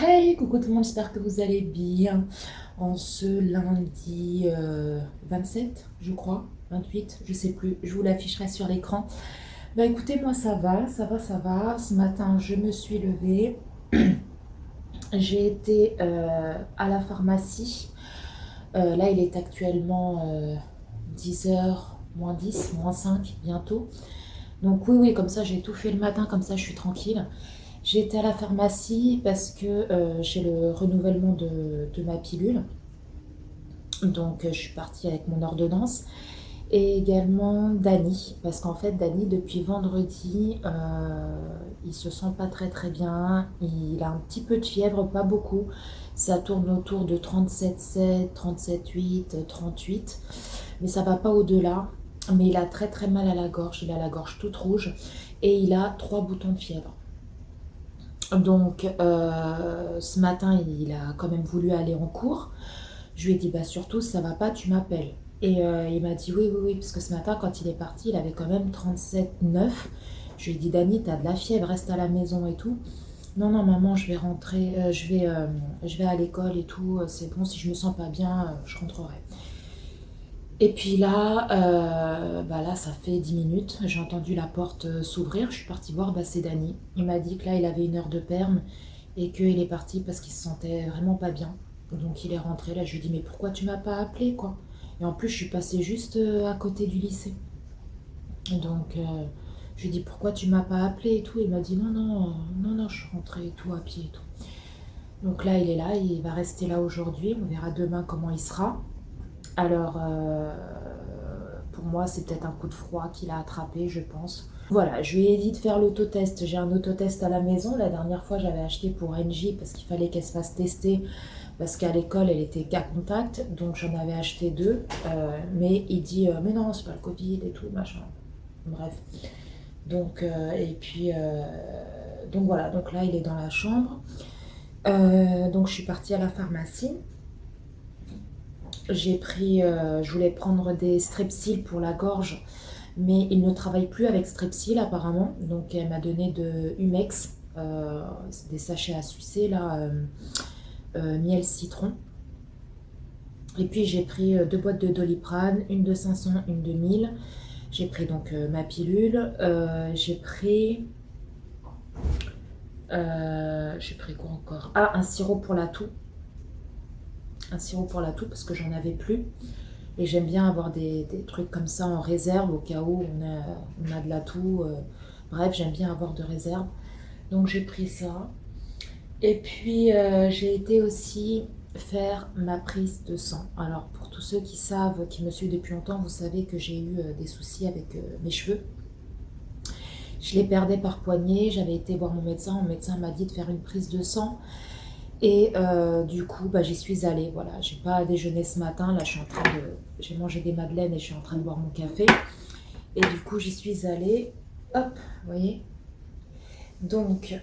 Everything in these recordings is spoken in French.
Hey, coucou tout le monde, j'espère que vous allez bien en ce lundi 27, je crois, 28, je sais plus, je vous l'afficherai sur l'écran. Bah écoutez, moi ça va, ça va, ça va. Ce matin, je me suis levée, j'ai été à la pharmacie. Là, il est actuellement 10h, moins 10, moins 5 bientôt. Donc oui, oui, comme ça j'ai tout fait le matin, comme ça je suis tranquille. J'ai été à la pharmacie parce que j'ai le renouvellement de ma pilule. Donc je suis partie avec mon ordonnance. Et également Dany, parce qu'en fait Dany depuis vendredi, il se sent pas très très bien. Il a un petit peu de fièvre, pas beaucoup. Ça tourne autour de 37,7, 37,8, 38. Mais ça va pas au-delà. Mais il a très très mal à la gorge. Il a la gorge toute rouge. Et il a 3 boutons de fièvre. Donc ce matin, il a quand même voulu aller en cours. Je lui ai dit, bah surtout, ça va pas, tu m'appelles. Et il m'a dit, oui, oui, oui, parce que ce matin, quand il est parti, il avait quand même 37,9. Je lui ai dit, Dany, t'as de la fièvre, reste à la maison et tout. Non, non, maman, je vais rentrer, je vais à l'école et tout, c'est bon, si je me sens pas bien, je rentrerai. Et puis là, bah là, ça fait 10 minutes, j'ai entendu la porte s'ouvrir, je suis partie voir, bah c'est Dany. Il m'a dit que là, il avait 1 heure de perme et qu'il est parti parce qu'il se sentait vraiment pas bien. Donc il est rentré là, je lui ai dit mais pourquoi tu m'as pas appelé quoi. Et en plus je suis passée juste à côté du lycée. Donc je lui ai dit pourquoi tu m'as pas appelé et tout. Il m'a dit non non non non je suis rentrée et tout à pied et tout. Donc là il est là, il va rester là aujourd'hui, on verra demain comment il sera. Alors pour moi c'est peut-être un coup de froid qu'il a attrapé je pense. Voilà, je lui ai dit de faire l'autotest. J'ai un autotest à la maison. La dernière fois, j'avais acheté pour NJ parce qu'il fallait qu'elle se fasse tester parce qu'à l'école, elle était cas contact. Donc, j'en avais acheté 2. Mais il dit, mais non, c'est pas le Covid et tout, machin. Bref. Donc, et puis, donc voilà. Donc là, il est dans la chambre. Donc, je suis partie à la pharmacie. Je voulais prendre des strepsils pour la gorge, mais il ne travaille plus avec strepsil apparemment. Donc elle m'a donné de Humex, des sachets à sucer là, miel citron. Et puis j'ai pris 2 boîtes de Doliprane, une de 500, une de 1000. J'ai pris donc ma pilule. J'ai pris quoi encore? Ah, un sirop pour la toux. Un sirop pour la toux parce que j'en avais plus. Et j'aime bien avoir des trucs comme ça en réserve au cas où on a de la toux. Bref, j'aime bien avoir de réserve. Donc j'ai pris ça. Et puis j'ai été aussi faire ma prise de sang. Alors pour tous ceux qui savent, qui me suivent depuis longtemps, vous savez que j'ai eu des soucis avec mes cheveux. Je les perdais par poignée. J'avais été voir mon médecin. Mon médecin m'a dit de faire une prise de sang. Et du coup, bah, j'y suis allée. Voilà, j'ai pas déjeuné ce matin. Là, j'ai mangé des madeleines et je suis en train de boire mon café. Et du coup, j'y suis allée. Hop, vous voyez. Donc,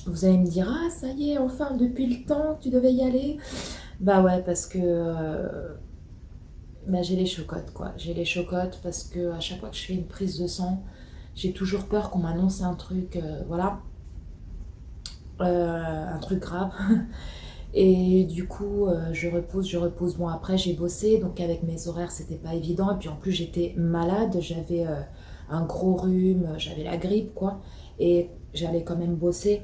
vous allez me dire, ah, ça y est, enfin, depuis le temps que tu devais y aller. Bah ouais, parce que bah, j'ai les chocottes, quoi. J'ai les chocottes parce que à chaque fois que je fais une prise de sang, j'ai toujours peur qu'on m'annonce un truc, voilà, un truc grave. Et du coup, je repose, je repose. Bon, après, j'ai bossé, donc avec mes horaires, c'était pas évident. Et puis en plus, j'étais malade, j'avais un gros rhume, j'avais la grippe, quoi. Et j'allais quand même bosser.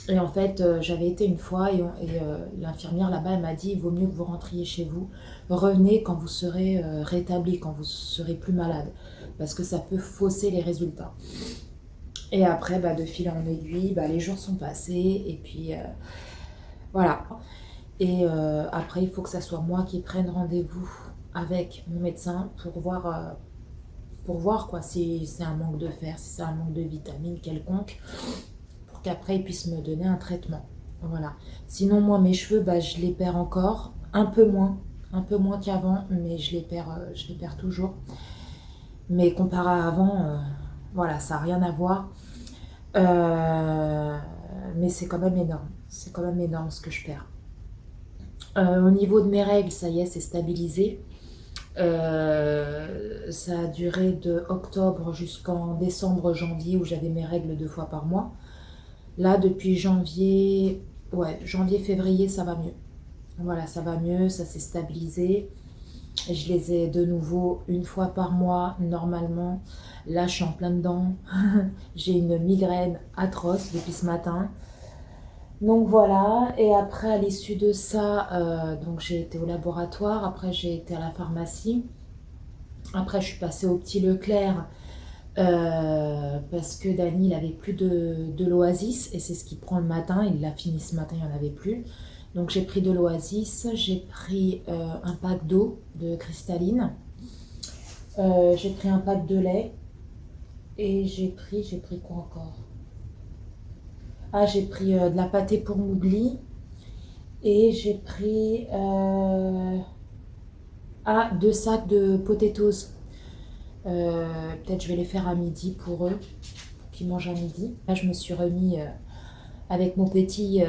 Et en fait, j'avais été une fois et l'infirmière là-bas, elle m'a dit, il vaut mieux que vous rentriez chez vous. Revenez quand vous serez rétabli, quand vous serez plus malade. Parce que ça peut fausser les résultats. Et après, bah, de fil en aiguille, bah, les jours sont passés. Et puis, voilà. Et après, il faut que ça soit moi qui prenne rendez-vous avec mon médecin pour voir quoi, si c'est un manque de fer, si c'est un manque de vitamines quelconque, pour qu'après il puisse me donner un traitement. Voilà. Sinon, moi, mes cheveux, bah, je les perds encore, un peu moins qu'avant, mais je les perds toujours. Mais comparé à avant, voilà, ça n'a rien à voir. Euh, mais c'est quand même énorme. C'est quand même énorme ce que je perds. Au niveau de mes règles, ça y est, c'est stabilisé. Ça a duré de octobre jusqu'en décembre, janvier où j'avais mes règles 2 fois par mois. Là, depuis janvier, ouais, janvier-février, ça va mieux. Voilà, ça va mieux, ça s'est stabilisé. Je les ai de nouveau une fois par mois, normalement. Là, je suis en plein dedans. J'ai une migraine atroce depuis ce matin. Donc voilà, et après, à l'issue de ça, donc j'ai été au laboratoire. Après, j'ai été à la pharmacie. Après, je suis passée au petit Leclerc parce que Dany, il avait plus de l'Oasis et c'est ce qu'il prend le matin. Il l'a fini ce matin, il n'y en avait plus. Donc j'ai pris de l'Oasis, j'ai pris un pack d'eau de cristalline, j'ai pris un pack de lait et j'ai pris quoi encore? Ah, j'ai pris de la pâtée pour Mougli et j'ai pris 2 sacs de potatoes. Peut-être je vais les faire à midi pour eux, pour qu'ils mangent à midi. Là, je me suis remis avec mon petit...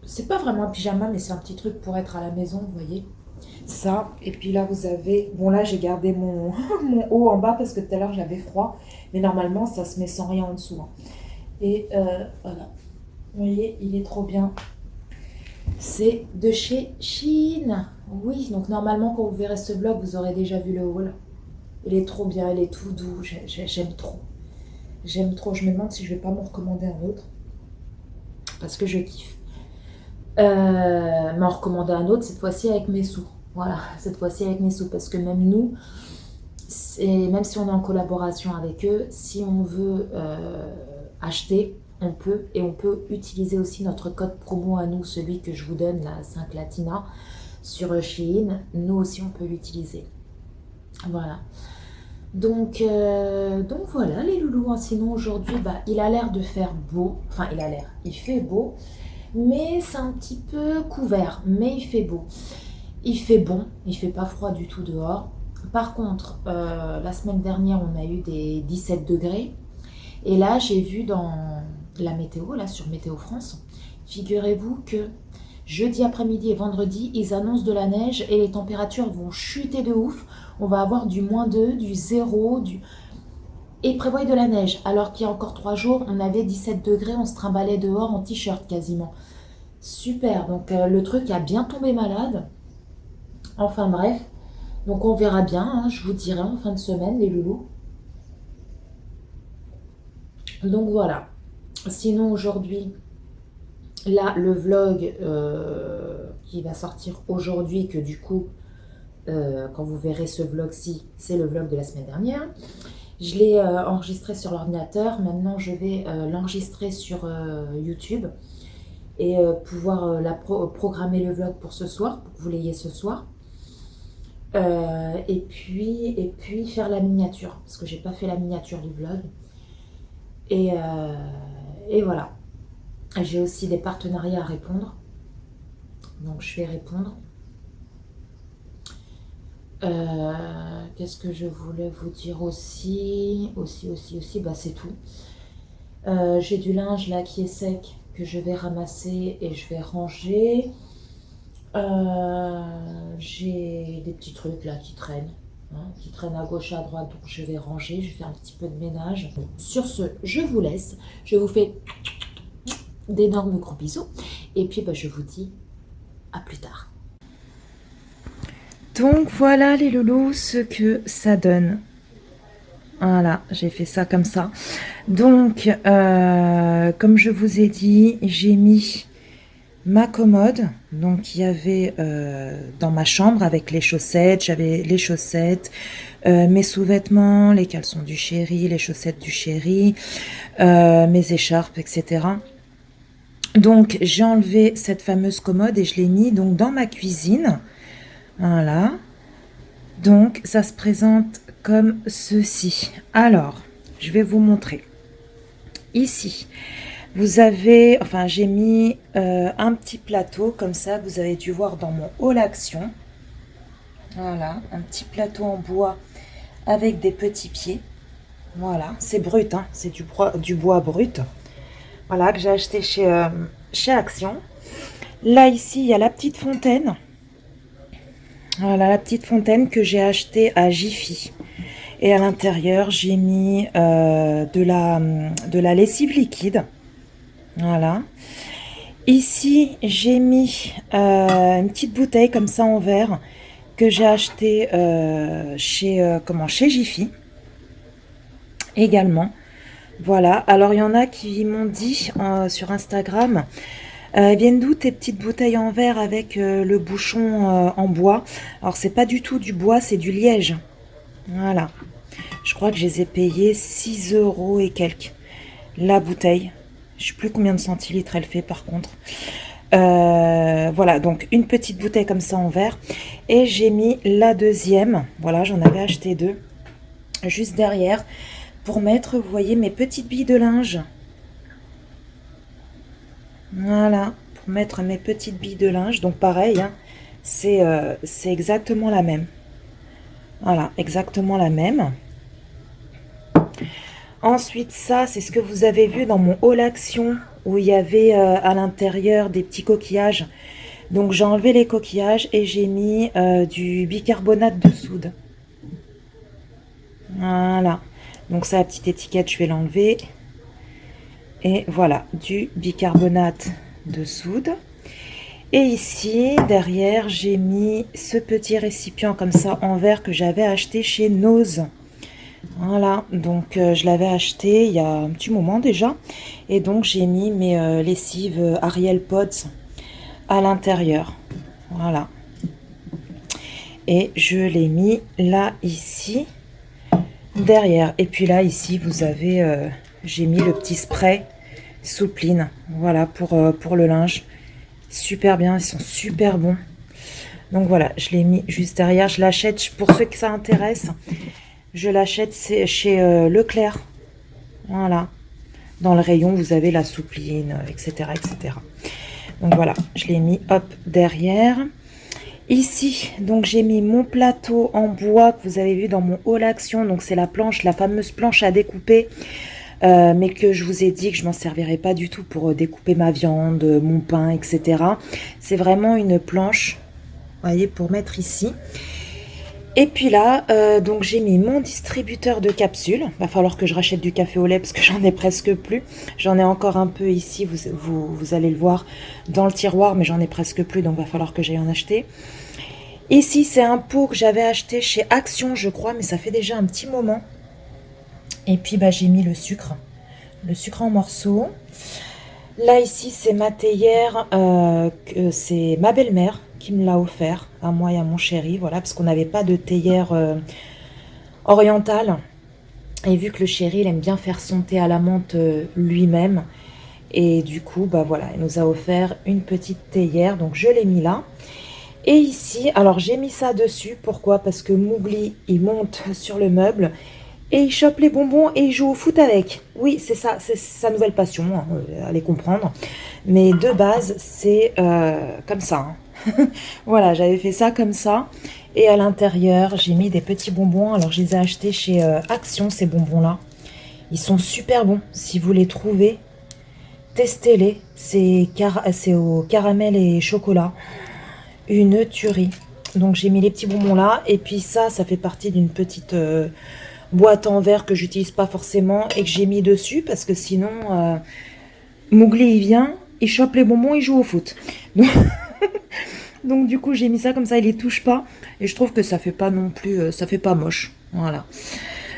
c'est pas vraiment un pyjama, mais c'est un petit truc pour être à la maison, vous voyez. Ça, et puis là, vous avez... Bon, là, j'ai gardé mon, mon haut en bas parce que tout à l'heure, j'avais froid. Mais normalement, ça se met sans rien en dessous. Hein. Et voilà. Vous voyez, il est trop bien. C'est de chez Shein. Oui, donc normalement, quand vous verrez ce vlog, vous aurez déjà vu le haul. Il est trop bien, il est tout doux, j'aime trop. J'aime trop, je me demande si je vais pas m'en recommander un autre. Parce que je kiffe. M'en recommander un autre, cette fois-ci avec mes sous. Voilà, cette fois-ci avec mes sous. Parce que même nous, même si on est en collaboration avec eux, si on veut acheter, on peut. Et on peut utiliser aussi notre code promo à nous, celui que je vous donne, la 5 Latina, sur Shein. Nous aussi, on peut l'utiliser. Voilà. Donc voilà les loulous. Sinon aujourd'hui, il a l'air de faire beau. Enfin, il fait beau. Mais c'est un petit peu couvert. Mais il fait beau. Il fait bon. Il fait pas froid du tout dehors. Par contre, la semaine dernière, on a eu des 17 degrés. Et là, j'ai vu dans la météo, là sur Météo France, figurez-vous que jeudi après-midi et vendredi, ils annoncent de la neige et les températures vont chuter de ouf. On va avoir du -2, du 0, et ils prévoient de la neige. Alors qu'il y a encore 3 jours, on avait 17 degrés, on se trimballait dehors en t-shirt quasiment. Super, donc le truc a bien tombé malade. Enfin bref, donc on verra bien, hein, je vous dirai en fin de semaine les loulous. Donc voilà. Sinon aujourd'hui, là le vlog qui va sortir aujourd'hui, que du coup, quand vous verrez ce vlog-ci, c'est le vlog de la semaine dernière. Je l'ai enregistré sur l'ordinateur. Maintenant, je vais l'enregistrer sur YouTube et pouvoir programmer le vlog pour ce soir, pour que vous l'ayez ce soir. Et puis faire la miniature, parce que j'ai pas fait la miniature du vlog. Et voilà. J'ai aussi des partenariats à répondre. Donc je vais répondre. Qu'est-ce que je voulais vous dire aussi, c'est tout. J'ai du linge là qui est sec que je vais ramasser et je vais ranger. J'ai des petits trucs là qui traînent, hein, qui traînent à gauche à droite, donc je vais ranger, je vais faire un petit peu de ménage. Sur ce, je vous laisse, je vous fais d'énormes gros bisous et puis je vous dis à plus tard. Donc voilà les loulous, ce que ça donne. Voilà, j'ai fait ça comme ça. Donc, comme je vous ai dit, j'ai mis ma commode. Donc, il y avait dans ma chambre avec les chaussettes. J'avais les chaussettes, mes sous-vêtements, les caleçons du chéri, les chaussettes du chéri, mes écharpes, etc. Donc, j'ai enlevé cette fameuse commode et je l'ai mis donc dans ma cuisine. Voilà. Donc, ça se présente comme ceci. Alors, je vais vous montrer. Ici, vous avez, enfin, j'ai mis un petit plateau comme ça. Vous avez dû voir dans mon haul action. Voilà, un petit plateau en bois avec des petits pieds. Voilà, c'est brut, hein, c'est du bois brut. Voilà, que j'ai acheté chez Action. Là, ici, il y a la petite fontaine. Voilà, la petite fontaine que j'ai achetée à Jiffy. Et à l'intérieur, j'ai mis de la lessive liquide. Voilà. Ici, j'ai mis une petite bouteille comme ça en verre que j'ai acheté chez Jiffy également. Voilà. Alors, il y en a qui m'ont dit sur Instagram, viennent d'où tes petites bouteilles en verre avec le bouchon en bois? Alors, c'est pas du tout du bois, c'est du liège. Voilà. Je crois que je les ai payées 6 euros et quelques. La bouteille. Je sais plus combien de centilitres elle fait par contre. Voilà, donc une petite bouteille comme ça en verre. Et j'ai mis la deuxième. Voilà, j'en avais acheté deux. Juste derrière. Pour mettre, vous voyez, mes petites billes de linge. Voilà, pour mettre mes petites billes de linge. Donc pareil, hein, c'est exactement la même. Voilà, exactement la même. Ensuite, ça, c'est ce que vous avez vu dans mon haul action où il y avait à l'intérieur des petits coquillages. Donc j'ai enlevé les coquillages et j'ai mis du bicarbonate de soude. Voilà. Donc ça, la petite étiquette, je vais l'enlever. Et voilà, du bicarbonate de soude. Et ici, derrière, j'ai mis ce petit récipient comme ça en verre que j'avais acheté chez Nose. Voilà, donc je l'avais acheté il y a un petit moment déjà. Et donc j'ai mis mes lessives Ariel Pods à l'intérieur. Voilà. Et je l'ai mis là, ici, derrière. Et puis là, ici, vous avez... j'ai mis le petit spray Soupline. Voilà, pour le linge. Super bien, ils sont super bons. Donc voilà, je l'ai mis juste derrière. Je l'achète, pour ceux que ça intéresse, je l'achète chez Leclerc. Voilà. Dans le rayon, vous avez la Soupline, etc., etc. Donc voilà, je l'ai mis, hop, derrière. Ici, donc j'ai mis mon plateau en bois que vous avez vu dans mon haul action. Donc c'est la planche, la fameuse planche à découper. Mais que je vous ai dit que je m'en servirais pas du tout pour découper ma viande, mon pain, etc. C'est vraiment une planche, vous voyez, pour mettre ici. Et puis là, donc j'ai mis mon distributeur de capsules. Va falloir que je rachète du café au lait parce que j'en ai presque plus. J'en ai encore un peu ici, vous allez le voir dans le tiroir, mais j'en ai presque plus, donc va falloir que j'aille en acheter. Ici, c'est un pot que j'avais acheté chez Action, je crois, mais ça fait déjà un petit moment. Et puis bah, j'ai mis le sucre en morceaux. Là ici c'est ma théière, c'est ma belle-mère qui me l'a offert à moi et à mon chéri, voilà, parce qu'on n'avait pas de théière orientale. Et vu que le chéri il aime bien faire son thé à la menthe lui-même, et du coup bah voilà, il nous a offert une petite théière, donc je l'ai mis là. Et ici, alors j'ai mis ça dessus, pourquoi? Parce que Mowgli il monte sur le meuble et il chope les bonbons et il joue au foot avec. Oui, c'est ça, c'est sa nouvelle passion, hein, allez comprendre. Mais de base, c'est comme ça. Hein. Voilà, j'avais fait ça comme ça. Et à l'intérieur, j'ai mis des petits bonbons. Alors, je les ai achetés chez Action, ces bonbons-là. Ils sont super bons. Si vous les trouvez, testez-les. C'est au caramel et chocolat. Une tuerie. Donc, j'ai mis les petits bonbons là. Et puis ça fait partie d'une petite... boîte en verre que j'utilise pas forcément et que j'ai mis dessus parce que sinon Mowgli il vient, il chope les bonbons, il joue au foot. Donc du coup j'ai mis ça comme ça, il les touche pas et je trouve que ça fait pas non plus, ça fait pas moche. Voilà.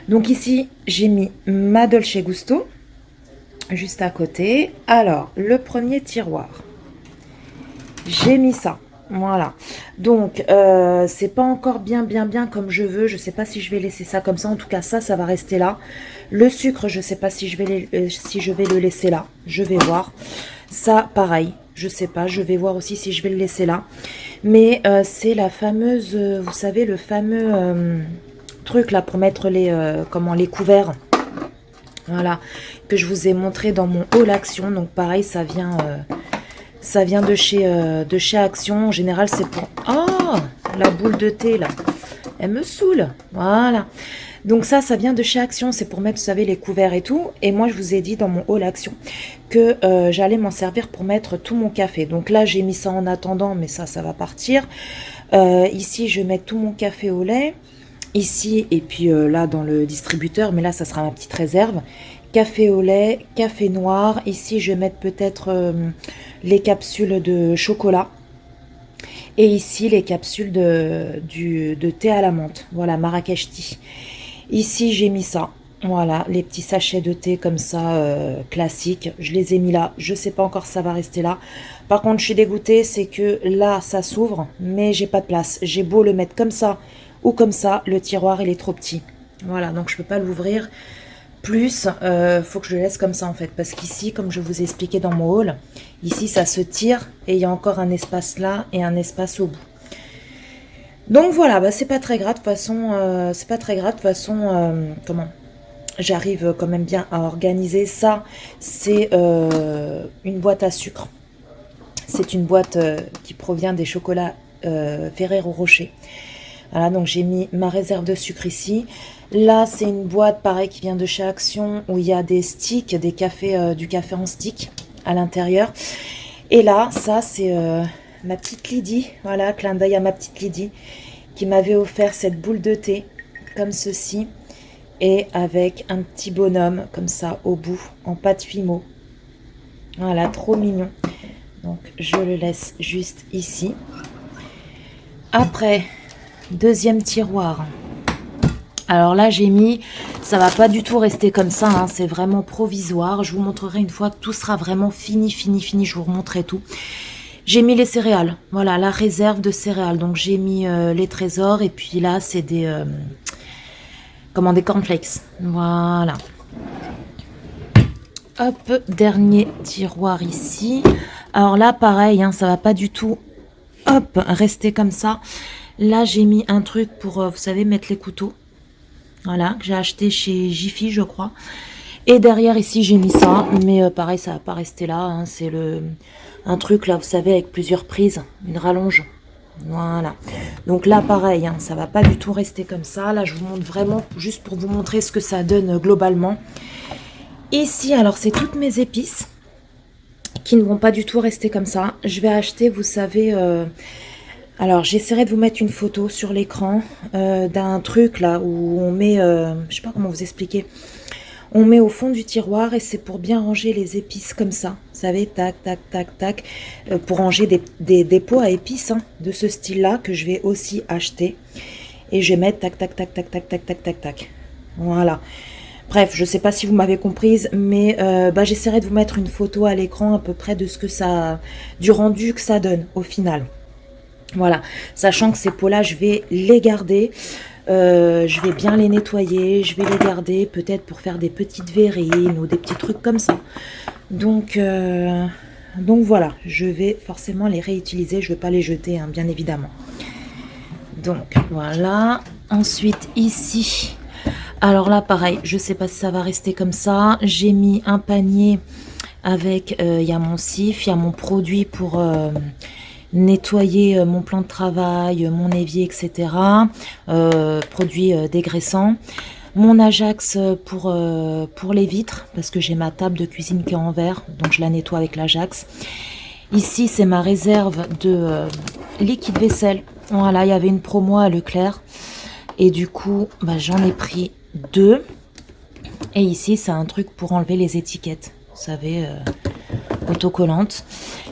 Donc ici j'ai mis ma Dolce Gusto juste à côté. Alors le premier tiroir, j'ai mis ça. Voilà, donc c'est pas encore bien comme je veux. Je sais pas si je vais laisser ça comme ça. En tout cas ça va rester là. Le sucre, je sais pas si je vais le laisser là. Je vais voir. Ça pareil, je sais pas. Je vais voir aussi si je vais le laisser là. Mais c'est la fameuse, vous savez, le fameux truc là pour mettre les couverts. Voilà, que je vous ai montré dans mon haul action. Donc pareil, ça vient de chez Action. En général, c'est pour... Oh, la boule de thé, là. Elle me saoule. Voilà. Donc ça vient de chez Action. C'est pour mettre, vous savez, les couverts et tout. Et moi, je vous ai dit dans mon haul Action que j'allais m'en servir pour mettre tout mon café. Donc là, j'ai mis ça en attendant, mais ça va partir. Ici, je vais mettre tout mon café au lait. Ici, et puis là, dans le distributeur. Mais là, ça sera ma petite réserve café au lait, café noir. Ici, je vais mettre peut-être les capsules de chocolat. Et ici, les capsules de thé à la menthe. Voilà, Marrakech Tea. Ici, j'ai mis ça. Voilà, les petits sachets de thé comme ça, classiques. Je les ai mis là. Je sais pas encore si ça va rester là. Par contre, je suis dégoûtée, c'est que là, ça s'ouvre, mais j'ai pas de place. J'ai beau le mettre comme ça ou comme ça, le tiroir, il est trop petit. Voilà, donc je peux pas l'ouvrir. Plus, faut que je le laisse comme ça en fait. Parce qu'ici, comme je vous ai expliqué dans mon haul, ici, ça se tire et il y a encore un espace là et un espace au bout. Donc voilà, bah, c'est pas très grave de toute façon. C'est pas très grave de toute façon. Comment j'arrive quand même bien à organiser ça. C'est une boîte à sucre. C'est une boîte qui provient des chocolats Ferrero Rocher. Voilà, donc j'ai mis ma réserve de sucre ici. Là, c'est une boîte pareil qui vient de chez Action où il y a des sticks, du café en stick à l'intérieur. Et là, ça c'est ma petite Lydie. Voilà, clin d'œil à ma petite Lydie qui m'avait offert cette boule de thé comme ceci. Et avec un petit bonhomme comme ça au bout en pâte Fimo. Voilà, trop mignon. Donc je le laisse juste ici. Après, deuxième tiroir. Alors là j'ai mis, ça va pas du tout rester comme ça, hein, c'est vraiment provisoire. Je vous montrerai une fois que tout sera vraiment fini, je vous remontrerai tout. J'ai mis les céréales, voilà, la réserve de céréales. Donc j'ai mis les trésors et puis là c'est des... des cornflakes. Voilà. Hop, dernier tiroir ici. Alors là, pareil, hein, ça va pas du tout, hop, rester comme ça. Là, j'ai mis un truc pour, vous savez, mettre les couteaux. Voilà, que j'ai acheté chez Jiffy, je crois. Et derrière, ici, j'ai mis ça. Mais pareil, ça va pas rester là. Hein, c'est un truc, là, vous savez, avec plusieurs prises. Une rallonge. Voilà, donc là pareil, hein, ça va pas du tout rester comme ça. Là je vous montre vraiment juste pour vous montrer ce que ça donne globalement. Ici alors c'est toutes mes épices qui ne vont pas du tout rester comme ça. Je vais acheter, vous savez, alors j'essaierai de vous mettre une photo sur l'écran d'un truc là où on met, je sais pas comment vous expliquer. On met au fond du tiroir et c'est pour bien ranger les épices comme ça. Vous savez, tac, tac, tac, tac. Pour ranger des pots à épices hein, de ce style-là que je vais aussi acheter. Et je vais mettre tac, tac, tac, tac, tac, tac, tac, tac, tac. Voilà. Bref, je ne sais pas si vous m'avez comprise, mais j'essaierai de vous mettre une photo à l'écran à peu près de ce que ça, du rendu que ça donne au final. Voilà. Sachant que ces pots-là, je vais les garder. Je vais bien les nettoyer, je vais les garder peut-être pour faire des petites verrines ou des petits trucs comme ça. Donc voilà, je vais forcément les réutiliser, je ne vais pas les jeter, hein, bien évidemment. Donc voilà, ensuite ici, alors là pareil, je ne sais pas si ça va rester comme ça. J'ai mis un panier avec, il y a mon sif, il y a mon produit pour... nettoyer mon plan de travail, mon évier, etc. Produits dégraissants. Mon Ajax pour les vitres, parce que j'ai ma table de cuisine qui est en verre, donc je la nettoie avec l'Ajax. Ici, c'est ma réserve de liquide vaisselle. Voilà, il y avait une promo à Leclerc. Et du coup, j'en ai pris 2. Et ici, c'est un truc pour enlever les étiquettes. Vous savez... autocollante.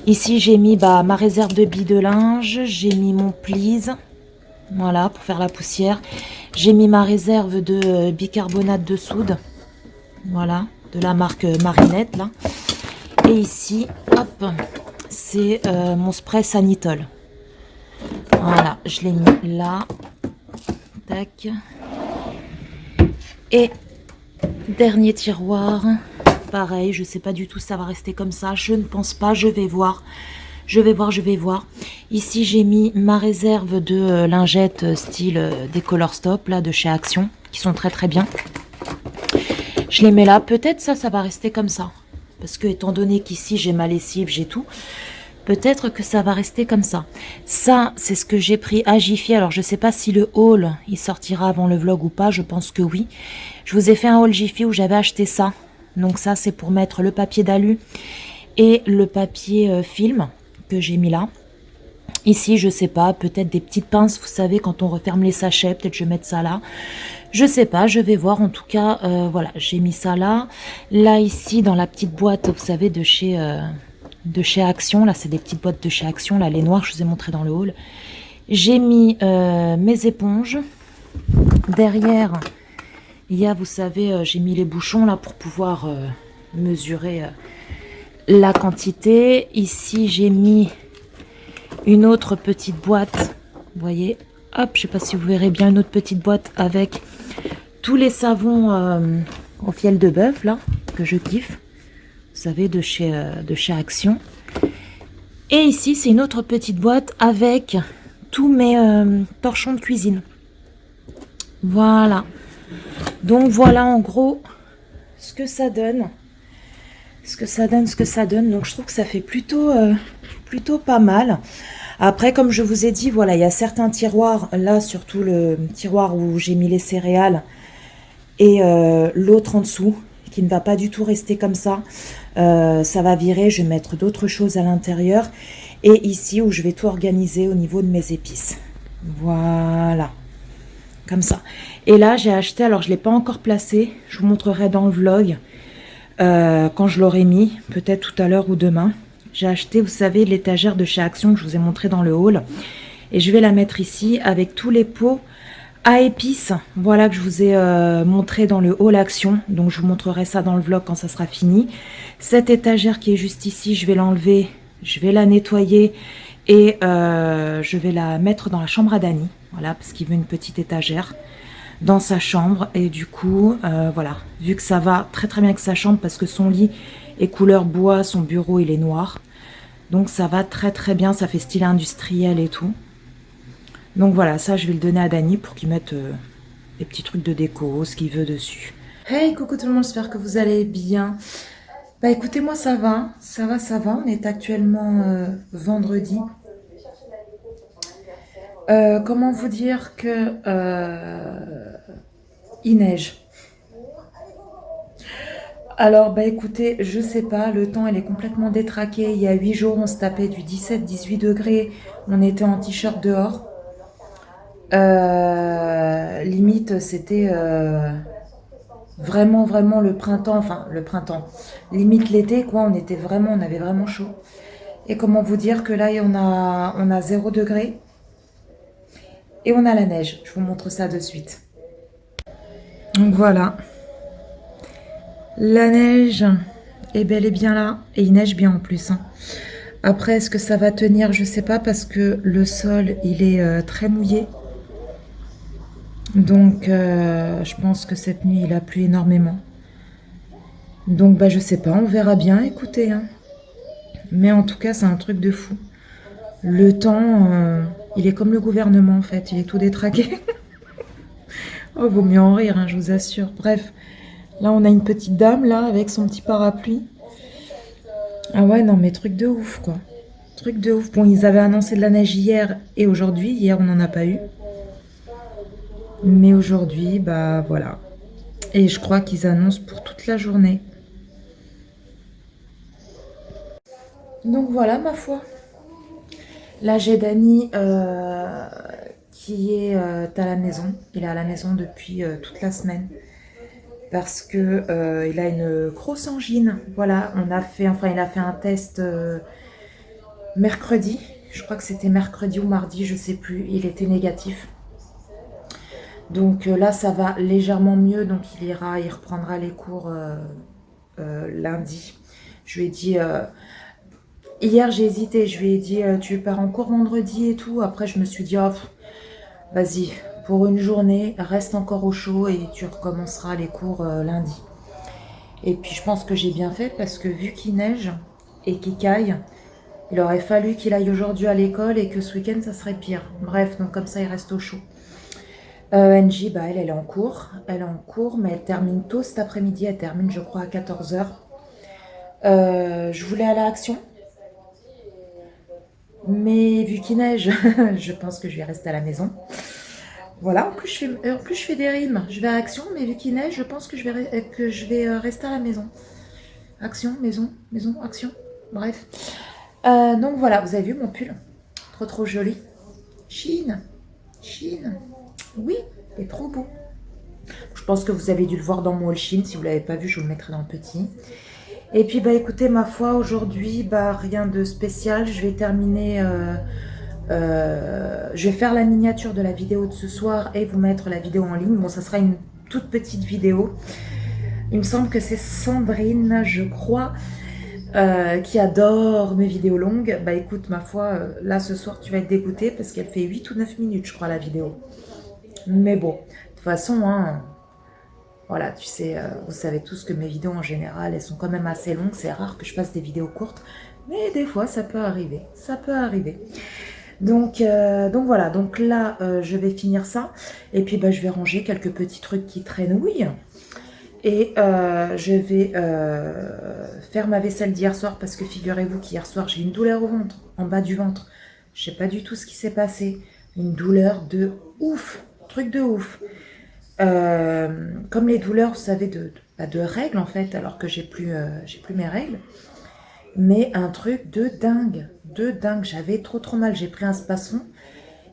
Ici j'ai mis ma réserve de billes de linge, j'ai mis mon please, voilà, pour faire la poussière. J'ai mis ma réserve de bicarbonate de soude, voilà, de la marque Marinette là. Et ici, hop, c'est mon spray Sanitol. Voilà, je l'ai mis là. Tac. Et dernier tiroir. Pareil, je sais pas du tout si ça va rester comme ça. Je ne pense pas, je vais voir. Je vais voir. Ici, j'ai mis ma réserve de lingettes style des Color Stop, là, de chez Action, qui sont très très bien. Je les mets là. Peut-être ça va rester comme ça. Parce que, étant donné qu'ici, j'ai ma lessive, j'ai tout, peut-être que ça va rester comme ça. Ça, c'est ce que j'ai pris à Jiffy. Alors, je sais pas si le haul, il sortira avant le vlog ou pas. Je pense que oui. Je vous ai fait un haul Jiffy où j'avais acheté ça. Donc ça, c'est pour mettre le papier d'alu et le papier film que j'ai mis là. Ici, je sais pas, peut-être des petites pinces, vous savez, quand on referme les sachets, peut-être je vais mettre ça là. Je sais pas, je vais voir. En tout cas, voilà, j'ai mis ça là. Là, ici, dans la petite boîte, vous savez, de chez Action. Là, c'est des petites boîtes de chez Action. Là, les noires, je vous ai montré dans le hall. J'ai mis mes éponges. Derrière, il y a, vous savez, j'ai mis les bouchons là pour pouvoir mesurer la quantité. Ici, j'ai mis une autre petite boîte. Vous voyez, hop, je sais pas si vous verrez bien, une autre petite boîte avec tous les savons au fiel de bœuf là que je kiffe. Vous savez, de chez Action. Et ici, c'est une autre petite boîte avec tous mes torchons de cuisine. Voilà. Donc voilà en gros ce que ça donne. Ce que ça donne. Donc je trouve que ça fait plutôt pas mal. Après, comme je vous ai dit, voilà, il y a certains tiroirs, là surtout le tiroir où j'ai mis les céréales et l'autre en dessous, qui ne va pas du tout rester comme ça. Ça va virer, je vais mettre d'autres choses à l'intérieur. Et ici où je vais tout organiser au niveau de mes épices. Voilà. Comme ça. Et là, j'ai acheté, alors je ne l'ai pas encore placé, je vous montrerai dans le vlog quand je l'aurai mis, peut-être tout à l'heure ou demain. J'ai acheté, vous savez, l'étagère de chez Action que je vous ai montré dans le haul. Et je vais la mettre ici avec tous les pots à épices. Voilà que je vous ai montré dans le haul Action. Donc je vous montrerai ça dans le vlog quand ça sera fini. Cette étagère qui est juste ici, je vais l'enlever, je vais la nettoyer. Et je vais la mettre dans la chambre à Dany, voilà, parce qu'il veut une petite étagère dans sa chambre. Et du coup, voilà, vu que ça va très très bien avec sa chambre, parce que son lit est couleur bois, son bureau il est noir. Donc ça va très très bien, ça fait style industriel et tout. Donc voilà, ça je vais le donner à Dany pour qu'il mette des petits trucs de déco, ce qu'il veut dessus. Hey, coucou tout le monde, j'espère que vous allez bien. Bah écoutez, moi ça va. On est actuellement vendredi. Comment vous dire que il neige. Alors bah écoutez, je sais pas, le temps il est complètement détraqué. Il y a 8 jours, on se tapait du 17-18 degrés. On était en t-shirt dehors. Limite, c'était vraiment le printemps, enfin le printemps. Limite l'été, quoi. On avait vraiment chaud. Et comment vous dire que là, on a 0 degré. Et on a la neige. Je vous montre ça de suite. Donc voilà. La neige est bel et bien là. Et il neige bien en plus. Hein. Après, est-ce que ça va tenir? Je sais pas parce que le sol, il est très mouillé. Donc, je pense que cette nuit, il a plu énormément. Donc, bah, je sais pas. On verra bien. Écoutez. Hein. Mais en tout cas, c'est un truc de fou. Le temps, il est comme le gouvernement en fait. Il est tout détraqué. Oh, vaut mieux en rire, hein, je vous assure. Bref, là, on a une petite dame, là, avec son petit parapluie. Ah ouais, non, mais truc de ouf, quoi. Truc de ouf. Bon, ils avaient annoncé de la neige hier et aujourd'hui. Hier, on n'en a pas eu. Mais aujourd'hui, bah, voilà. Et je crois qu'ils annoncent pour toute la journée. Donc, voilà, ma foi. Là, j'ai Dany qui est à la maison. Il est à la maison depuis toute la semaine. Parce que il a une grosse angine. Voilà, il a fait un test mercredi. Je crois que c'était mercredi ou mardi, je sais plus. Il était négatif. Donc là, ça va légèrement mieux. Donc il reprendra les cours lundi. Je lui ai dit, hier j'ai hésité. Je lui ai dit, tu pars en cours vendredi et tout. Après, je me suis dit, oh, vas-y. Pour une journée, reste encore au chaud et tu recommenceras les cours lundi. Et puis je pense que j'ai bien fait parce que vu qu'il neige et qu'il caille, il aurait fallu qu'il aille aujourd'hui à l'école et que ce week-end ça serait pire. Bref, donc comme ça il reste au chaud. NJ, bah elle est en cours. Elle est en cours, mais elle termine tôt cet après-midi. Elle termine je crois à 14h. Je voulais aller à Action. Mais vu qu'il neige, je pense que je vais rester à la maison. Voilà, en plus je fais des rimes. Je vais à Action, mais vu qu'il neige, je pense que je vais rester à la maison. Action, maison, action. Bref. Donc voilà, vous avez vu mon pull? Trop joli. Chine. Oui, il est trop beau. pense que vous avez dû le voir dans mon haul Shein. Si vous ne l'avez pas vu, je vous le mettrai dans le petit. Et puis, bah écoutez, ma foi, aujourd'hui, bah rien de spécial. Je vais terminer... je vais faire la miniature de la vidéo de ce soir et vous mettre la vidéo en ligne. Bon, ça sera une toute petite vidéo. Il me semble que c'est Sandrine, je crois, qui adore mes vidéos longues. Bah écoute, ma foi, là ce soir tu vas être dégoûtée parce qu'elle fait 8 ou 9 minutes, je crois, la vidéo. Mais bon, de toute façon, hein, voilà, tu sais, vous savez tous que mes vidéos en général, elles sont quand même assez longues. C'est rare que je fasse des vidéos courtes, mais des fois ça peut arriver, ça peut arriver. Donc voilà, donc là je vais finir ça et puis bah, je vais ranger quelques petits trucs qui traînouillent. Et je vais faire ma vaisselle d'hier soir parce que figurez-vous qu'hier soir j'ai une douleur au ventre, en bas du ventre. Je sais pas du tout ce qui s'est passé. Une douleur de ouf, truc de ouf. Comme les douleurs, vous savez, de règles en fait, alors que j'ai plus mes règles. Mais un truc de dingue, de dingue. J'avais trop mal. J'ai pris un spasson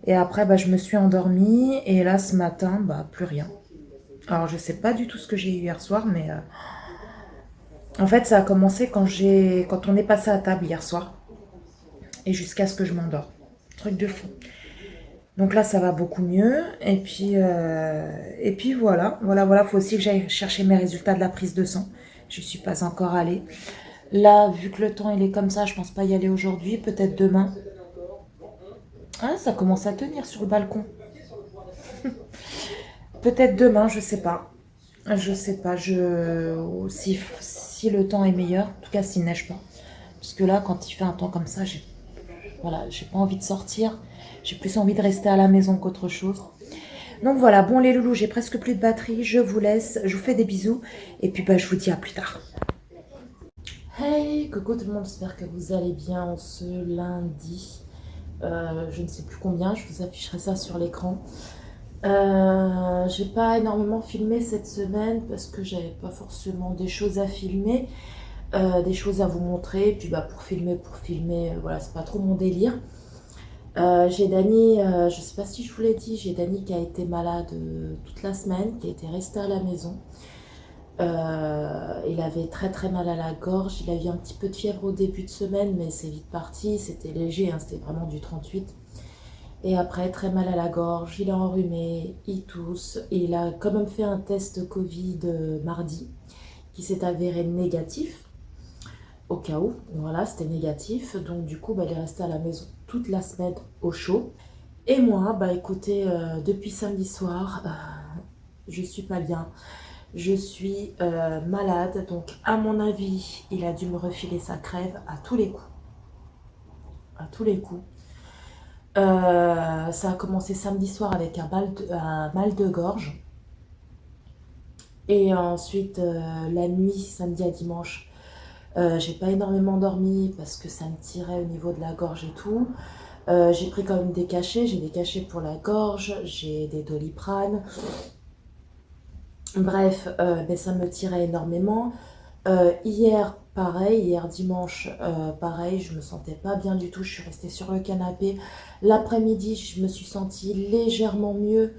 et après bah, je me suis endormie et là ce matin, bah plus rien. Alors, je sais pas du tout ce que j'ai eu hier soir, mais en fait, ça a commencé quand on est passé à table hier soir et jusqu'à ce que je m'endors. Truc de fou. Donc là, ça va beaucoup mieux. Et puis voilà. Faut aussi que j'aille chercher mes résultats de la prise de sang. Je suis pas encore allée. Là, vu que le temps il est comme ça, je pense pas y aller aujourd'hui. Peut-être demain. Ah, ça commence à tenir sur le balcon. Peut-être demain, je sais pas. Je sais pas, si le temps est meilleur, en tout cas s'il neige pas. Parce que là, quand il fait un temps comme ça, j'ai pas envie de sortir. J'ai plus envie de rester à la maison qu'autre chose. Donc voilà, bon les loulous, j'ai presque plus de batterie. Je vous laisse, je vous fais des bisous. Et puis bah, je vous dis à plus tard. Hey, coucou tout le monde, j'espère que vous allez bien en ce lundi. Je ne sais plus combien, je vous afficherai ça sur l'écran. J'ai pas énormément filmé cette semaine parce que j'avais pas forcément des choses à filmer, des choses à vous montrer. Et puis bah pour filmer, voilà, c'est pas trop mon délire. J'ai Dany, je sais pas si je vous l'ai dit, j'ai Dany qui a été malade toute la semaine, qui a été resté à la maison. Il avait très mal à la gorge, il a eu un petit peu de fièvre au début de semaine, mais c'est vite parti, c'était léger, hein, c'était vraiment du 38. Et après, très mal à la gorge, il a enrhumé, il tousse. Et il a quand même fait un test Covid mardi qui s'est avéré négatif. Au cas où, voilà, c'était négatif. Donc du coup, bah, il est resté à la maison toute la semaine au chaud. Et moi, bah écoutez, depuis samedi soir, je suis pas bien. Je suis malade. Donc à mon avis, il a dû me refiler sa crève à tous les coups. À tous les coups. Ça a commencé samedi soir avec un mal de gorge. Et ensuite, la nuit, samedi à dimanche, j'ai pas énormément dormi parce que ça me tirait au niveau de la gorge et tout. J'ai pris quand même des cachets. J'ai des cachets pour la gorge, j'ai des Doliprane. Bref, mais ça me tirait énormément. Hier, pareil, hier dimanche, pareil, je me sentais pas bien du tout, je suis restée sur le canapé. L'après-midi, je me suis sentie légèrement mieux.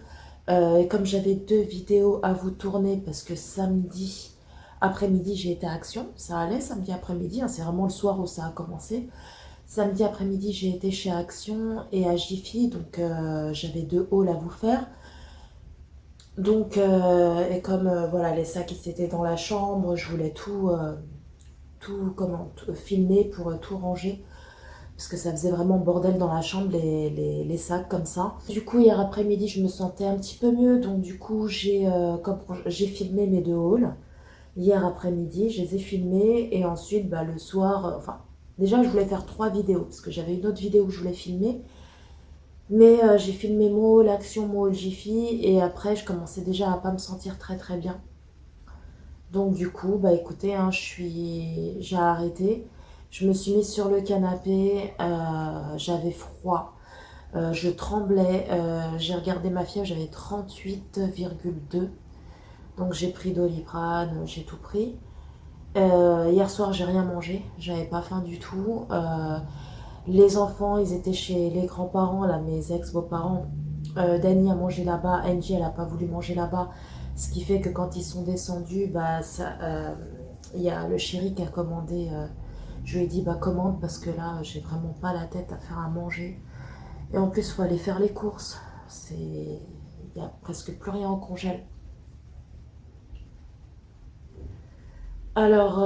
Et comme j'avais 2 vidéos à vous tourner, parce que samedi après-midi, j'ai été à Action, ça allait samedi après-midi, hein, c'est vraiment le soir où ça a commencé. Samedi après-midi, j'ai été chez Action et à Jiffy, donc j'avais 2 hauls à vous faire. Donc, et comme voilà, les sacs ils étaient dans la chambre, je voulais tout filmer pour tout ranger. Parce que ça faisait vraiment bordel dans la chambre, les sacs comme ça. Du coup, hier après-midi, je me sentais un petit peu mieux. Donc du coup, j'ai filmé mes 2 hauls. Hier après-midi, je les ai filmés. Et ensuite, bah, le soir, déjà, je voulais faire 3 vidéos. Parce que j'avais une autre vidéo que je voulais filmer. Mais j'ai filmé mon haul Action, mon haul Jiffy, et après je commençais déjà à pas me sentir très bien. Donc du coup, bah écoutez, hein, j'ai arrêté. Je me suis mise sur le canapé, j'avais froid, je tremblais, j'ai regardé ma fièvre, j'avais 38,2. Donc j'ai pris Doliprane, j'ai tout pris. Hier soir, j'ai rien mangé, j'avais pas faim du tout. Les enfants, ils étaient chez les grands-parents, là, mes ex-beaux-parents. Dany a mangé là-bas, Angie, elle a pas voulu manger là-bas. Ce qui fait que quand ils sont descendus, bah, il y a le chéri qui a commandé. Je lui ai dit, bah, commande parce que là, j'ai vraiment pas la tête à faire à manger. Et en plus, il faut aller faire les courses. Il n'y a presque plus rien en congèle. Alors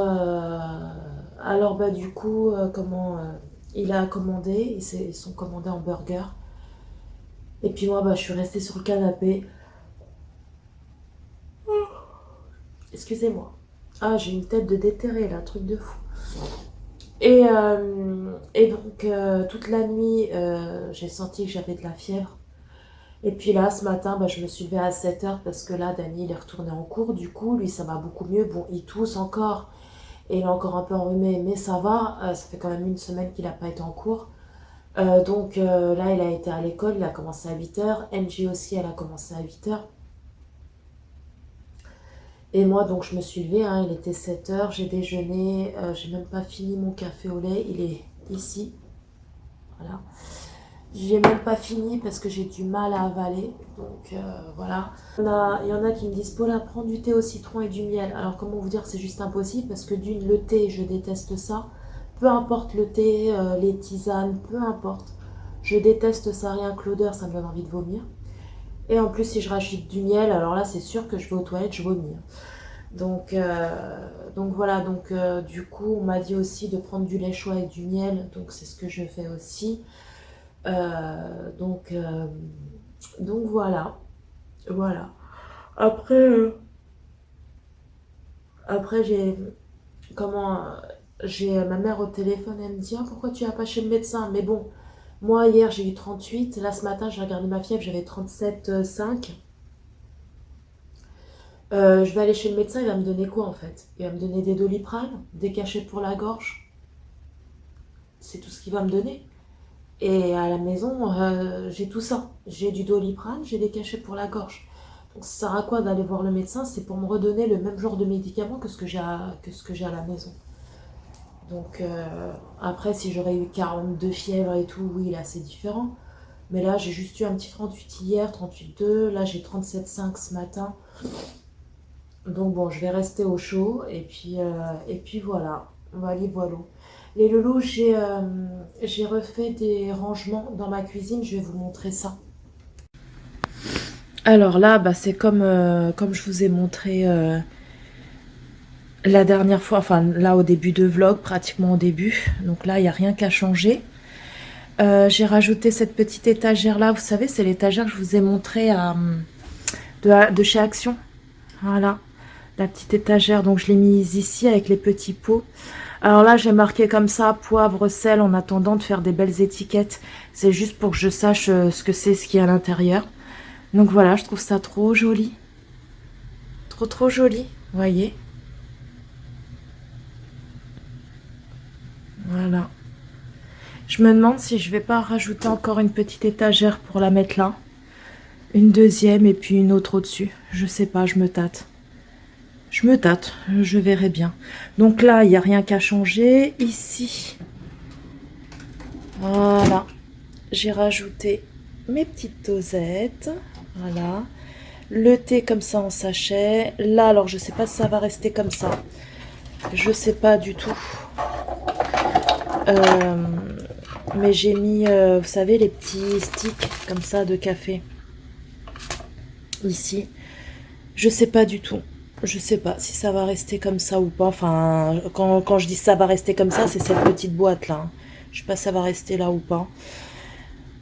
bah, du coup, il a commandé, ils sont commandés en burger. Et puis moi, bah, je suis restée sur le canapé. Excusez-moi. Ah, j'ai une tête de déterré là, truc de fou. Et donc, toute la nuit, j'ai senti que j'avais de la fièvre. Et puis là, ce matin, bah, je me suis levée à 7 heures parce que là, Dany, il est retourné en cours. Du coup, lui, ça va beaucoup mieux. Bon, il tousse encore et il est encore un peu enrhumé, mais ça va. Ça fait quand même une semaine qu'il n'a pas été en cours. Donc là, il a été à l'école, il a commencé à 8 heures. Angie aussi, elle a commencé à 8 heures. Et moi, donc, je me suis levée, hein, il était 7 heures, j'ai déjeuné, j'ai même pas fini mon café au lait, il est ici. Voilà. J'ai même pas fini parce que j'ai du mal à avaler. Donc voilà. Il y en a qui me disent, Paula, prends du thé au citron et du miel. Alors comment vous dire, c'est juste impossible parce que d'une, le thé, je déteste ça. Peu importe le thé, les tisanes, peu importe. Je déteste ça, rien que l'odeur, ça me donne envie de vomir. Et en plus, si je rajoute du miel, alors là, c'est sûr que je vais aux toilettes, je vomis. Donc voilà, du coup, on m'a dit aussi de prendre du lait chaud avec du miel. Donc c'est ce que je fais aussi. Euh, donc, euh, donc voilà, voilà. Après, après comment, j'ai ma mère au téléphone, elle me dit ah, pourquoi tu vas pas chez le médecin? Mais bon, moi hier j'ai eu 38, là ce matin j'ai regardé ma fièvre, j'avais 37,5. Je vais aller chez le médecin, il va me donner quoi en fait? Il va me donner des Doliprane, des cachets pour la gorge, c'est tout ce qu'il va me donner. Et à la maison, j'ai tout ça. J'ai du Doliprane, j'ai des cachets pour la gorge. Donc ça sert à quoi d'aller voir le médecin? C'est pour me redonner le même genre de médicaments que ce que j'ai à la maison. Donc après, si j'aurais eu 42 fièvres et tout, oui, là c'est différent. Mais là, j'ai juste eu un petit 38 hier, 38,2. Là, j'ai 37,5 ce matin. Donc bon, je vais rester au chaud. Et puis voilà, voilà, voilà. Les loulous, j'ai refait des rangements dans ma cuisine, je vais vous montrer ça. Alors là, bah, c'est comme je vous ai montré la dernière fois, enfin là au début de vlog, pratiquement au début. Donc là, il n'y a rien qu'à changer. J'ai rajouté cette petite étagère là, vous savez, c'est l'étagère que je vous ai montré de chez Action. Voilà, la petite étagère, donc je l'ai mise ici avec les petits pots. Alors là, j'ai marqué comme ça, poivre, sel, en attendant de faire des belles étiquettes. C'est juste pour que je sache ce que c'est, ce qu'il y a à l'intérieur. Donc voilà, je trouve ça trop joli. Trop, trop joli, vous voyez. Voilà. Je me demande si je vais pas rajouter encore une petite étagère pour la mettre là. Une deuxième et puis une autre au-dessus. Je sais pas, je me tâte. Je me tâte, je verrai bien. Donc là, il n'y a rien qu'à changer. Ici, voilà, j'ai rajouté mes petites dosettes. Voilà. Le thé comme ça en sachet. Là, alors je sais pas si ça va rester comme ça. Je sais pas du tout. Mais j'ai mis, vous savez, les petits sticks comme ça de café. Ici. Je sais pas du tout. Je sais pas si ça va rester comme ça ou pas. Enfin, quand je dis ça va rester comme ça, c'est cette petite boîte là. Je sais pas si ça va rester là ou pas.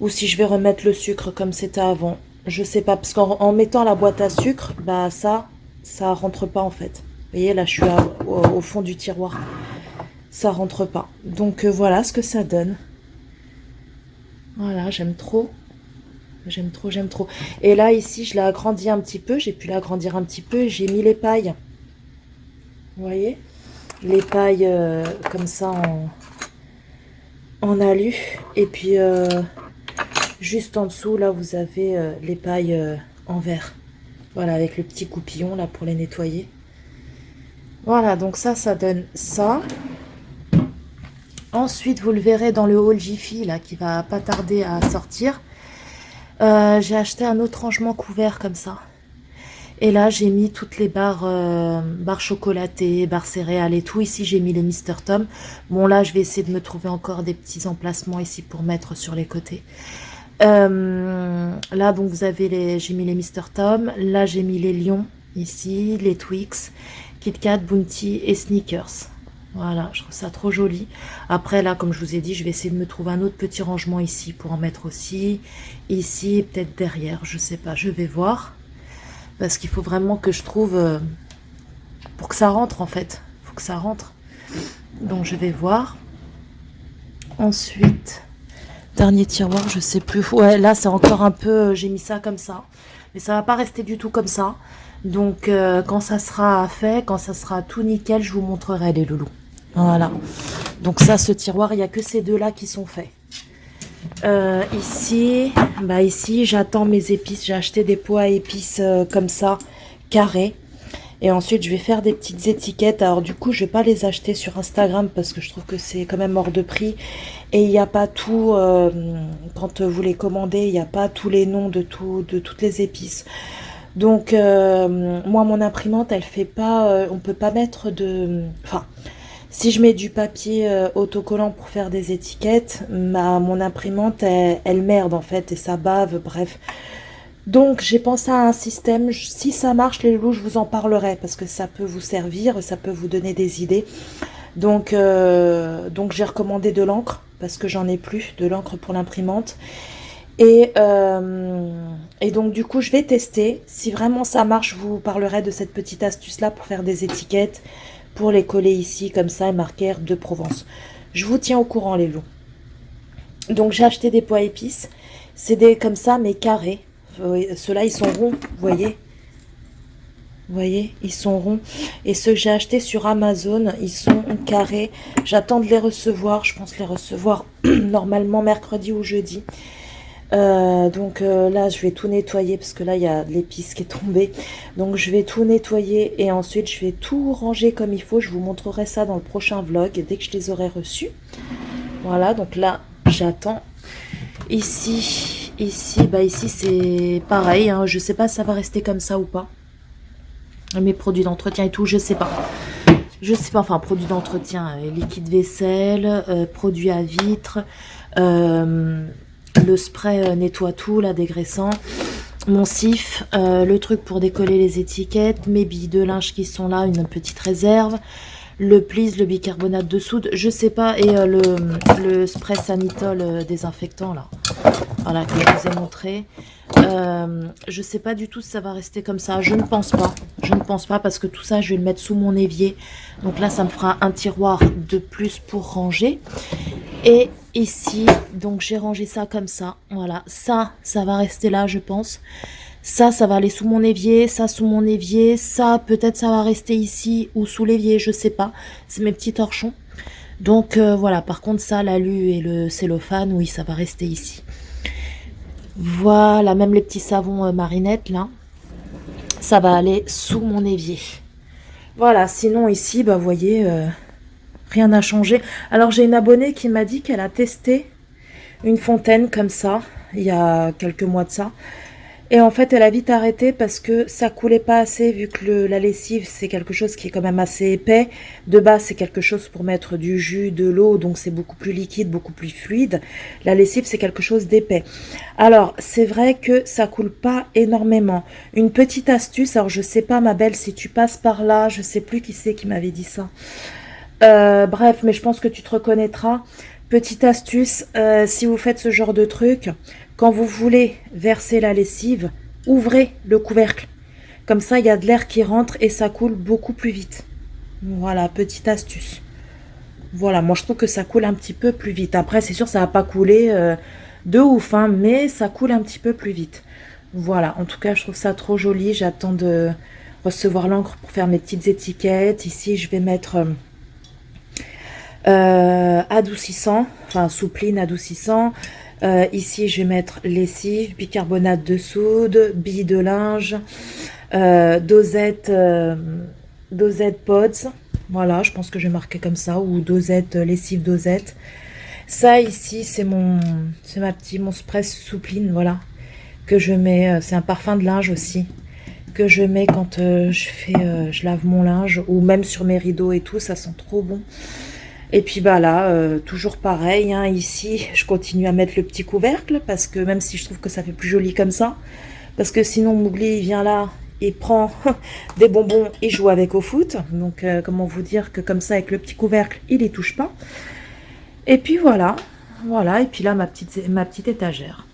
Ou si je vais remettre le sucre comme c'était avant. Je sais pas, parce qu'en mettant la boîte à sucre, bah ça rentre pas en fait. Vous voyez, là je suis au fond du tiroir. Ça rentre pas. Donc voilà ce que ça donne. Voilà, j'aime trop. J'aime trop, j'aime trop. Et là, ici, je l'ai agrandi un petit peu. J'ai pu l'agrandir un petit peu. J'ai mis les pailles. Vous voyez? Les pailles comme ça en alu. Et puis, juste en dessous, là, vous avez les pailles en verre. Voilà, avec le petit coupillon, là, pour les nettoyer. Voilà, donc ça donne ça. Ensuite, vous le verrez dans le haul Jiffy, là, qui va pas tarder à sortir. J'ai acheté un autre rangement couvert comme ça. Et là, j'ai mis toutes les barres chocolatées, barres céréales et tout. Ici, j'ai mis les Mister Tom. Bon, là, je vais essayer de me trouver encore des petits emplacements ici pour mettre sur les côtés. Là, donc, vous avez j'ai mis les Mister Tom. Là, j'ai mis les lions ici, les Twix, Kit Kat, Bounty et Snickers. Voilà, je trouve ça trop joli. Après, là, comme je vous ai dit, je vais essayer de me trouver un autre petit rangement ici pour en mettre aussi. Ici, et peut-être derrière, je sais pas, je vais voir. Parce qu'il faut vraiment que je trouve... pour que ça rentre, en fait. Il faut que ça rentre. Donc, je vais voir. Ensuite, dernier tiroir, je sais plus. Ouais, là, c'est encore un peu... j'ai mis ça comme ça. Mais ça va pas rester du tout comme ça. Donc, quand ça sera fait, quand ça sera tout nickel, je vous montrerai les loulous. Voilà. Donc ça, ce tiroir, il n'y a que ces deux-là qui sont faits. Ici, j'attends mes épices. J'ai acheté des pots à épices comme ça, carrés. Et ensuite, je vais faire des petites étiquettes. Alors du coup, je vais pas les acheter sur Instagram parce que je trouve que c'est quand même hors de prix. Et il n'y a pas tout, quand vous les commandez, il n'y a pas tous les noms de toutes les épices. Donc, moi, mon imprimante, elle fait pas... on peut pas mettre de... Enfin, si je mets du papier autocollant pour faire des étiquettes, mon imprimante, elle merde, en fait, et ça bave, bref. Donc, j'ai pensé à un système. Si ça marche, les loulous, je vous en parlerai, parce que ça peut vous servir, ça peut vous donner des idées. Donc j'ai recommandé de l'encre, parce que j'en ai plus, de l'encre pour l'imprimante. Et donc du coup je vais tester, si vraiment ça marche, je vous parlerai de cette petite astuce là pour faire des étiquettes, pour les coller ici comme ça et marquer Herbes de Provence. Je vous tiens au courant les loups. Donc j'ai acheté des pois à épices, c'est des comme ça mais carrés, ceux-là ils sont ronds, vous voyez, ils sont ronds. Et ceux que j'ai achetés sur Amazon, ils sont carrés. J'attends de les recevoir, je pense les recevoir normalement mercredi ou jeudi. Là je vais tout nettoyer parce que là il y a de l'épice qui est tombée, donc je vais tout nettoyer et ensuite je vais tout ranger comme il faut. Je vous montrerai ça dans le prochain vlog dès que je les aurai reçus. Voilà, donc là j'attends. Ici c'est pareil, hein. Je sais pas si ça va rester comme ça ou pas, mes produits d'entretien et tout, je sais pas, enfin produits d'entretien, liquide vaisselle, produits à vitre, le spray nettoie tout, là, dégraissant, mon sif, le truc pour décoller les étiquettes, mes billes de linge qui sont là, une petite réserve, le Please, le bicarbonate de soude, je sais pas, et le spray Sanitol désinfectant, là, voilà, que je vous ai montré. Je sais pas du tout si ça va rester comme ça, je ne pense pas, parce que tout ça, je vais le mettre sous mon évier, donc là, ça me fera un tiroir de plus pour ranger. Et ici, donc j'ai rangé ça comme ça, voilà, ça va rester là, je pense. Ça va aller sous mon évier, ça sous mon évier, ça peut-être ça va rester ici ou sous l'évier, je sais pas. C'est mes petits torchons. Donc voilà, par contre ça, l'alu et le cellophane, oui, ça va rester ici. Voilà, même les petits savons marinettes là, ça va aller sous mon évier. Voilà, sinon ici, bah vous voyez... rien n'a changé. Alors j'ai une abonnée qui m'a dit qu'elle a testé une fontaine comme ça, il y a quelques mois de ça. Et en fait, elle a vite arrêté parce que ça coulait pas assez, vu que la lessive, c'est quelque chose qui est quand même assez épais. De base, c'est quelque chose pour mettre du jus, de l'eau, donc c'est beaucoup plus liquide, beaucoup plus fluide. La lessive, c'est quelque chose d'épais. Alors, c'est vrai que ça coule pas énormément. Une petite astuce, alors je sais pas, ma belle, si tu passes par là, je sais plus qui c'est qui m'avait dit ça. Bref, mais je pense que tu te reconnaîtras. Petite astuce, si vous faites ce genre de truc, quand vous voulez verser la lessive, ouvrez le couvercle. Comme ça, il y a de l'air qui rentre et ça coule beaucoup plus vite. Voilà, petite astuce. Voilà, moi je trouve que ça coule un petit peu plus vite. Après, c'est sûr, ça va pas couler de ouf, hein, mais ça coule un petit peu plus vite. Voilà, en tout cas, je trouve ça trop joli. J'attends de recevoir l'encre pour faire mes petites étiquettes. Ici, je vais mettre... adoucissant, enfin soupline adoucissant. Ici je vais mettre lessive, bicarbonate de soude, billes de linge, dosette pods. Voilà, je pense que je vais marquer comme ça, ou dosette, lessive dosette. Ça ici c'est mon spray soupline, voilà, que je mets. C'est un parfum de linge aussi que je mets quand je lave mon linge, ou même sur mes rideaux et tout, ça sent trop bon. Et puis bah là, toujours pareil, hein, ici, je continue à mettre le petit couvercle, parce que même si je trouve que ça fait plus joli comme ça, parce que sinon Mowgli il vient là, il prend des bonbons et joue avec au foot. Donc comment vous dire que comme ça, avec le petit couvercle, il y touche pas. Et puis voilà, voilà, et puis là ma petite étagère.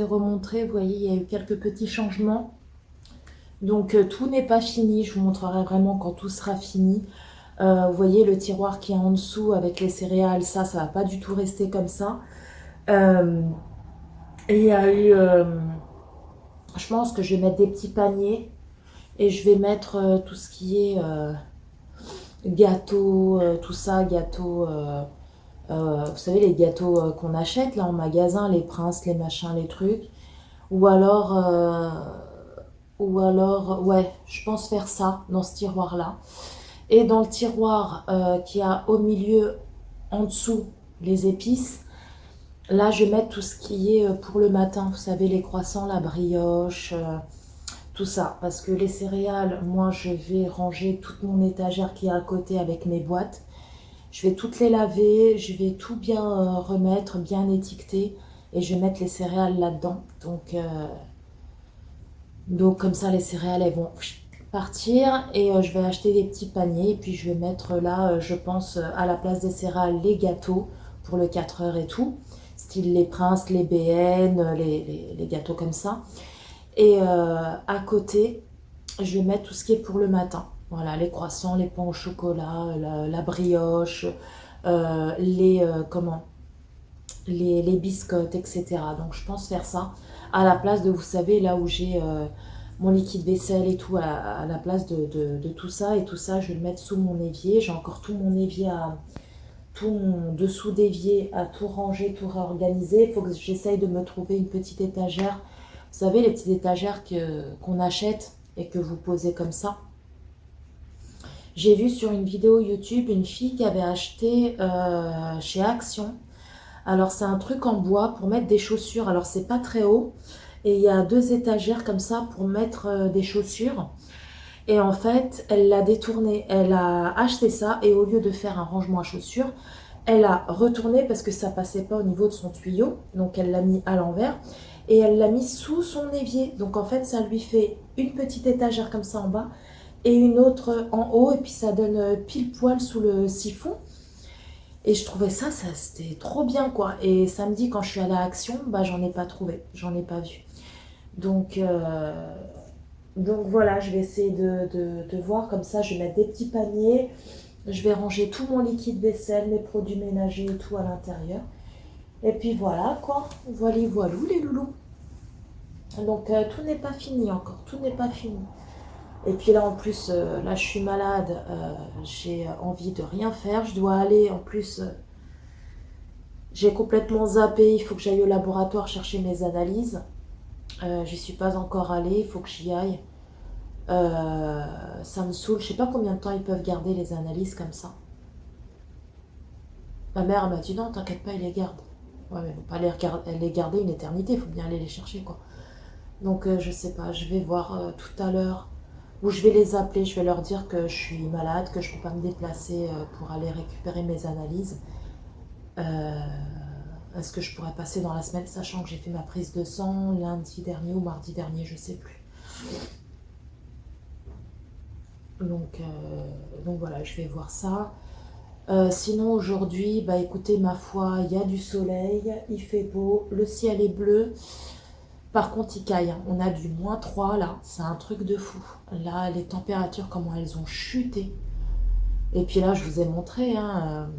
Remontrer, vous voyez, il y a eu quelques petits changements. Donc tout n'est pas fini, je vous montrerai vraiment quand tout sera fini. Vous voyez le tiroir qui est en dessous avec les céréales, ça va pas du tout rester comme ça. Et il y a eu, je pense que je vais mettre des petits paniers et je vais mettre tout ce qui est gâteau, tout ça, gâteau, vous savez les gâteaux qu'on achète là en magasin, les princes, les machins, les trucs. Ou alors, ouais, je pense faire ça dans ce tiroir-là. Et dans le tiroir qui a au milieu, en dessous, les épices, là, je vais mettre tout ce qui est pour le matin. Vous savez, les croissants, la brioche, tout ça. Parce que les céréales, moi, je vais ranger toute mon étagère qui est à côté avec mes boîtes. Je vais toutes les laver, je vais tout bien remettre, bien étiqueter. Et je vais mettre les céréales là-dedans. Donc comme ça, les céréales, elles vont partir. Et je vais acheter des petits paniers. Et puis je vais mettre là, je pense, à la place des céréales, les gâteaux pour le 4 heures et tout. Style les princes, les BN, les gâteaux comme ça. Et à côté, je vais mettre tout ce qui est pour le matin. Voilà, les croissants, les pains au chocolat, la brioche, les biscottes, etc. Donc je pense faire ça à la place de, vous savez, là où j'ai mon liquide vaisselle et tout, à la place de tout ça. Et tout ça, je vais le mettre sous mon évier. J'ai encore tout mon évier tout mon dessous d'évier à tout ranger, tout réorganiser. Il faut que j'essaye de me trouver une petite étagère. Vous savez, les petites étagères qu'on achète et que vous posez comme ça. J'ai vu sur une vidéo YouTube une fille qui avait acheté chez Action. Alors c'est un truc en bois pour mettre des chaussures. Alors c'est pas très haut. Et il y a 2 étagères comme ça pour mettre des chaussures. Et en fait, elle l'a détourné. Elle a acheté ça et au lieu de faire un rangement à chaussures, elle a retourné parce que ça passait pas au niveau de son tuyau. Donc elle l'a mis à l'envers et elle l'a mis sous son évier. Donc en fait, ça lui fait une petite étagère comme ça en bas et une autre en haut. Et puis ça donne pile poil sous le siphon. Et je trouvais ça c'était trop bien quoi. Et samedi, quand je suis allée à Action, bah j'en ai pas trouvé, j'en ai pas vu. Donc voilà, je vais essayer de voir comme ça. Je vais mettre des petits paniers. Je vais ranger tout mon liquide vaisselle, mes produits ménagers et tout à l'intérieur. Et puis voilà quoi. Voilà, voilou les loulous. Donc tout n'est pas fini encore. Tout n'est pas fini. Et puis là en plus, là je suis malade. J'ai envie de rien faire. Je dois aller en plus J'ai complètement zappé, il faut que j'aille au laboratoire chercher mes analyses. J'y suis pas encore allée, il faut que j'y aille. Ça me saoule, je sais pas combien de temps ils peuvent garder les analyses comme ça. Ma mère m'a dit non, t'inquiète pas, ils les gardent. Ouais, mais faut pas les garder une éternité, il faut bien aller les chercher quoi. Donc je sais pas, je vais voir tout à l'heure. Ou je vais les appeler, je vais leur dire que je suis malade, que je peux pas me déplacer pour aller récupérer mes analyses. Euh, Est-ce que je pourrais passer dans la semaine, sachant que j'ai fait ma prise de sang lundi dernier ou mardi dernier, je sais plus. Donc voilà, je vais voir ça. Sinon aujourd'hui, bah écoutez, ma foi, il y a du soleil, il fait beau, le ciel est bleu. Par contre, il caille, hein. On a du -3 là, c'est un truc de fou. Là, les températures, comment elles ont chuté. Et puis là, je vous ai montré hein,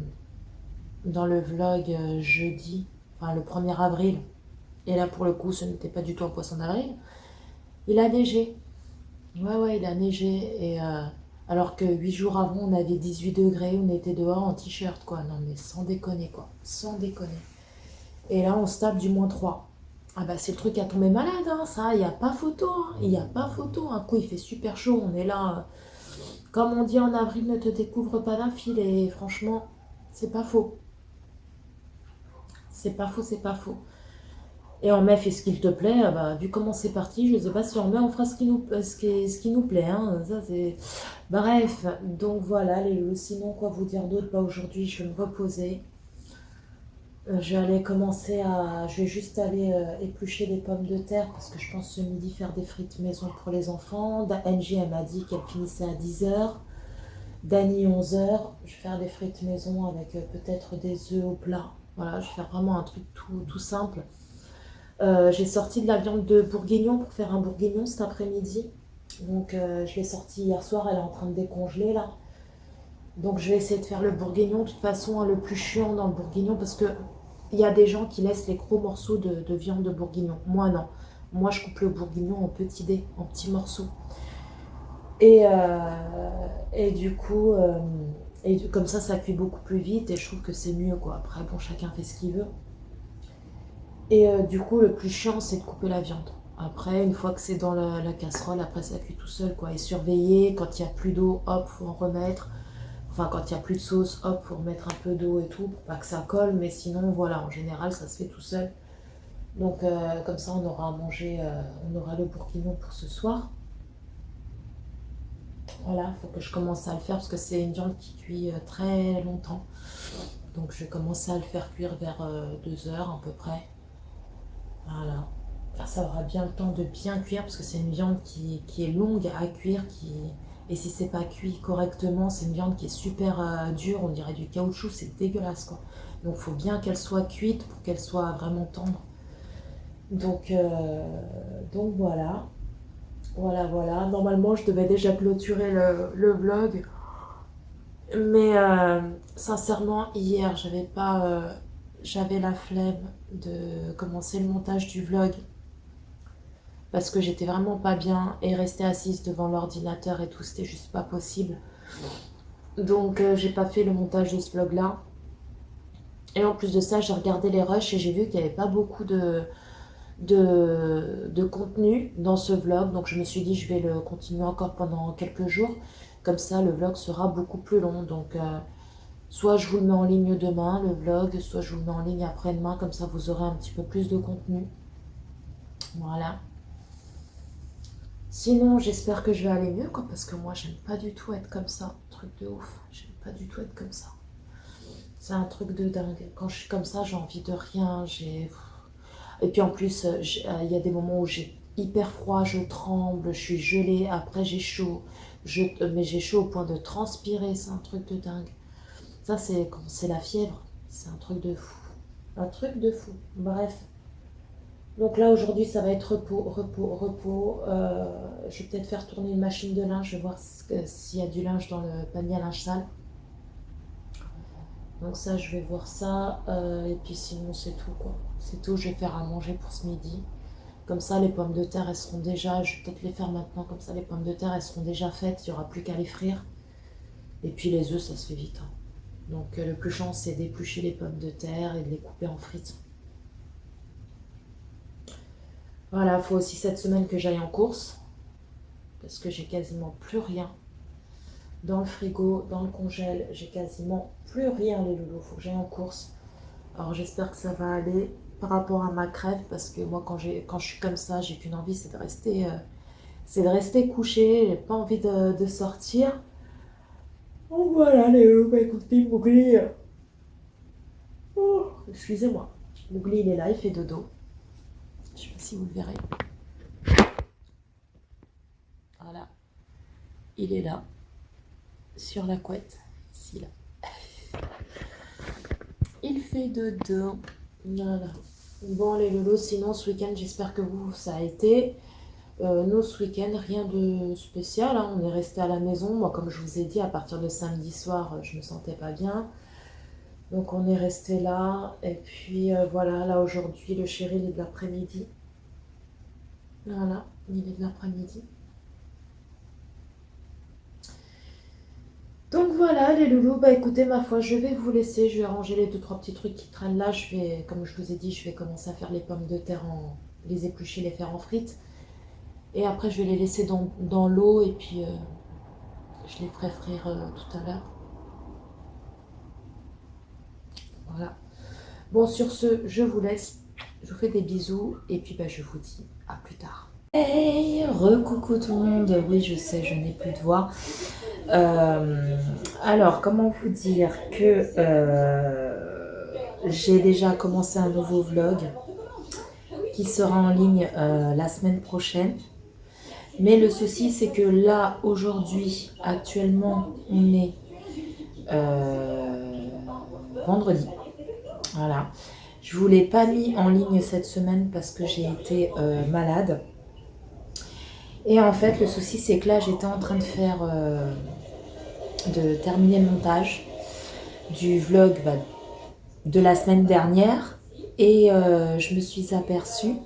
dans le vlog jeudi, enfin le 1er avril. Et là, pour le coup, ce n'était pas du tout un poisson d'avril. Il a neigé. Ouais, ouais, il a neigé. Et alors que 8 jours avant, on avait 18 degrés, on était dehors en t-shirt, quoi. Non, mais sans déconner, quoi. Sans déconner. Et là, on se tape du -3. Ah bah, c'est le truc à tomber malade, hein, ça. Il n'y a pas photo. Hein. Il n'y a pas photo. Un coup, il fait super chaud. On est là. Comme on dit en avril, ne te découvre pas d'un fil. Et franchement, c'est pas faux. C'est pas faux, c'est pas faux. Et en mai, fais ce qu'il te plaît. Bah, vu comment c'est parti, je sais pas si en mai, on fera ce qui nous plaît. Hein. Ça, c'est... Bref, donc voilà les loups. Sinon, quoi vous dire d'autre? Bah, aujourd'hui, je vais me reposer. Je vais aller commencer à... Je vais juste aller éplucher les pommes de terre parce que je pense ce midi faire des frites maison pour les enfants. Angie, elle m'a dit qu'elle finissait à 10 h. Dani, 11 h. Je vais faire des frites maison avec peut-être des œufs au plat. Voilà, je vais faire vraiment un truc tout simple. J'ai sorti de la viande de bourguignon pour faire un bourguignon cet après-midi. Donc je l'ai sortie hier soir, elle est en train de décongeler là. Donc je vais essayer de faire le bourguignon. De toute façon, hein, le plus chiant dans le bourguignon, parce que il y a des gens qui laissent les gros morceaux de viande de bourguignon. Moi non. Moi je coupe le bourguignon en petits dés, en petits morceaux. Et, du coup, comme ça cuit beaucoup plus vite et je trouve que c'est mieux quoi. Après bon, chacun fait ce qu'il veut. Et du coup, le plus chiant, c'est de couper la viande. Après, une fois que c'est dans la casserole, après ça cuit tout seul, quoi. Et surveiller, quand il n'y a plus d'eau, hop, faut en remettre. Enfin, quand il n'y a plus de sauce, hop, faut remettre un peu d'eau et tout, pour pas que ça colle. Mais sinon, voilà, en général, ça se fait tout seul. Donc, comme ça, on aura à manger, on aura le bourguignon pour ce soir. Voilà, faut que je commence à le faire parce que c'est une viande qui cuit très longtemps. Donc, je vais commencer à le faire cuire vers 2 heures à peu près. Voilà. Ça aura bien le temps de bien cuire parce que c'est une viande qui est longue à cuire. Et si c'est pas cuit correctement, c'est une viande qui est super dure, on dirait du caoutchouc, c'est dégueulasse quoi. Donc il faut bien qu'elle soit cuite pour qu'elle soit vraiment tendre. Donc, voilà. Voilà, voilà. Normalement, je devais déjà clôturer le vlog. Mais sincèrement, hier, j'avais la flemme de commencer le montage du vlog parce que j'étais vraiment pas bien et rester assise devant l'ordinateur et tout, c'était juste pas possible. Donc j'ai pas fait le montage de ce vlog là. Et en plus de ça, j'ai regardé les rushs et j'ai vu qu'il n'y avait pas beaucoup de contenu dans ce vlog. Donc je me suis dit je vais le continuer encore pendant quelques jours. Comme ça, le vlog sera beaucoup plus long. Donc soit je vous le mets en ligne demain, le vlog, soit je vous le mets en ligne après-demain. Comme ça, vous aurez un petit peu plus de contenu. Voilà. Sinon, j'espère que je vais aller mieux, quoi, parce que moi, j'aime pas du tout être comme ça. Truc de ouf. J'aime pas du tout être comme ça. C'est un truc de dingue. Quand je suis comme ça, j'ai envie de rien. Et puis en plus, il y a des moments où j'ai hyper froid, je tremble, je suis gelée. Après, j'ai chaud. Mais j'ai chaud au point de transpirer. C'est un truc de dingue. Ça, c'est la fièvre. C'est un truc de fou. Un truc de fou. Bref. Donc là aujourd'hui ça va être repos, repos, repos. Je vais peut-être faire tourner une machine de linge, je vais voir s'il y a du linge dans le panier à linge sale. Donc ça je vais voir ça. Et puis sinon c'est tout quoi. C'est tout, je vais faire à manger pour ce midi. Comme ça les pommes de terre elles seront déjà, je vais peut-être les faire maintenant, comme ça les pommes de terre elles seront déjà faites, il n'y aura plus qu'à les frire. Et puis les œufs ça se fait vite. Hein. Donc le plus chiant, c'est d'éplucher les pommes de terre et de les couper en frites. Voilà, il faut aussi cette semaine que j'aille en course. Parce que j'ai quasiment plus rien. Dans le frigo, dans le congèle, j'ai quasiment plus rien les loulous. Il faut que j'aille en course. Alors j'espère que ça va aller par rapport à ma crève. Parce que moi, quand je suis comme ça, j'ai qu'une envie, c'est de rester couchée. J'ai pas envie de sortir. Oh voilà les loulous, bah, écoutez, Mowgli. Oh, excusez-moi. Mowgli, il est là, il fait dodo. Je sais pas si vous le verrez. Voilà. Il est là. Sur la couette. Ici, là. Il fait dodo. Voilà. Bon, les loulous, sinon, ce week-end, j'espère que vous, ça a été. Nous, ce week-end, rien de spécial. Hein. On est resté à la maison. Moi, comme je vous ai dit, à partir de samedi soir, je me sentais pas bien. Donc, on est resté là. Et puis, voilà, là, aujourd'hui, le chéri, il est de l'après-midi. Voilà, il est de l'après-midi. Donc voilà les loulous, bah écoutez ma foi, je vais vous laisser, je vais ranger les 2-3 petits trucs qui traînent là, je vais, comme je vous ai dit, je vais commencer à faire les pommes de terre, les éplucher, les faire en frites. Et après je vais les laisser dans l'eau et puis je les ferai frire tout à l'heure. Voilà. Bon sur ce, je vous laisse, je vous fais des bisous et puis bah, je vous dis à plus tard. Hey, recoucou tout le monde, oui je sais, je n'ai plus de voix. Alors, comment vous dire que j'ai déjà commencé un nouveau vlog qui sera en ligne la semaine prochaine. Mais le souci, c'est que là, aujourd'hui, actuellement, on est vendredi. Voilà. Je ne vous l'ai pas mis en ligne cette semaine parce que j'ai été malade. Et en fait, le souci, c'est que là, j'étais en train de faire... de terminer le montage du vlog de la semaine dernière et je me suis aperçue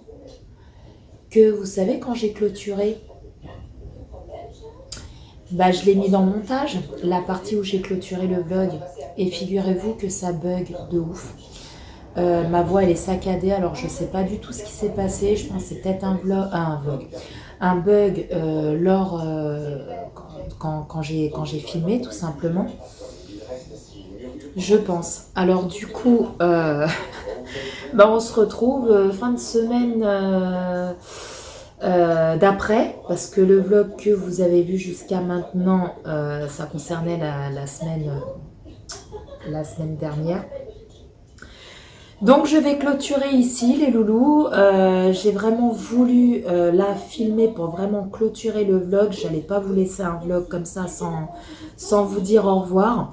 que vous savez quand j'ai clôturé je l'ai mis dans le montage la partie où j'ai clôturé le vlog et figurez-vous que ça bug de ouf. Ma voix elle est saccadée, alors je sais pas du tout ce qui s'est passé, je pense que c'est peut-être un bug lors quand j'ai filmé tout simplement, je pense. Alors du coup on se retrouve fin de semaine d'après, parce que le vlog que vous avez vu jusqu'à maintenant ça concernait la semaine dernière. Donc je vais clôturer ici les loulous, j'ai vraiment voulu la filmer pour vraiment clôturer le vlog, j'allais pas vous laisser un vlog comme ça sans vous dire au revoir.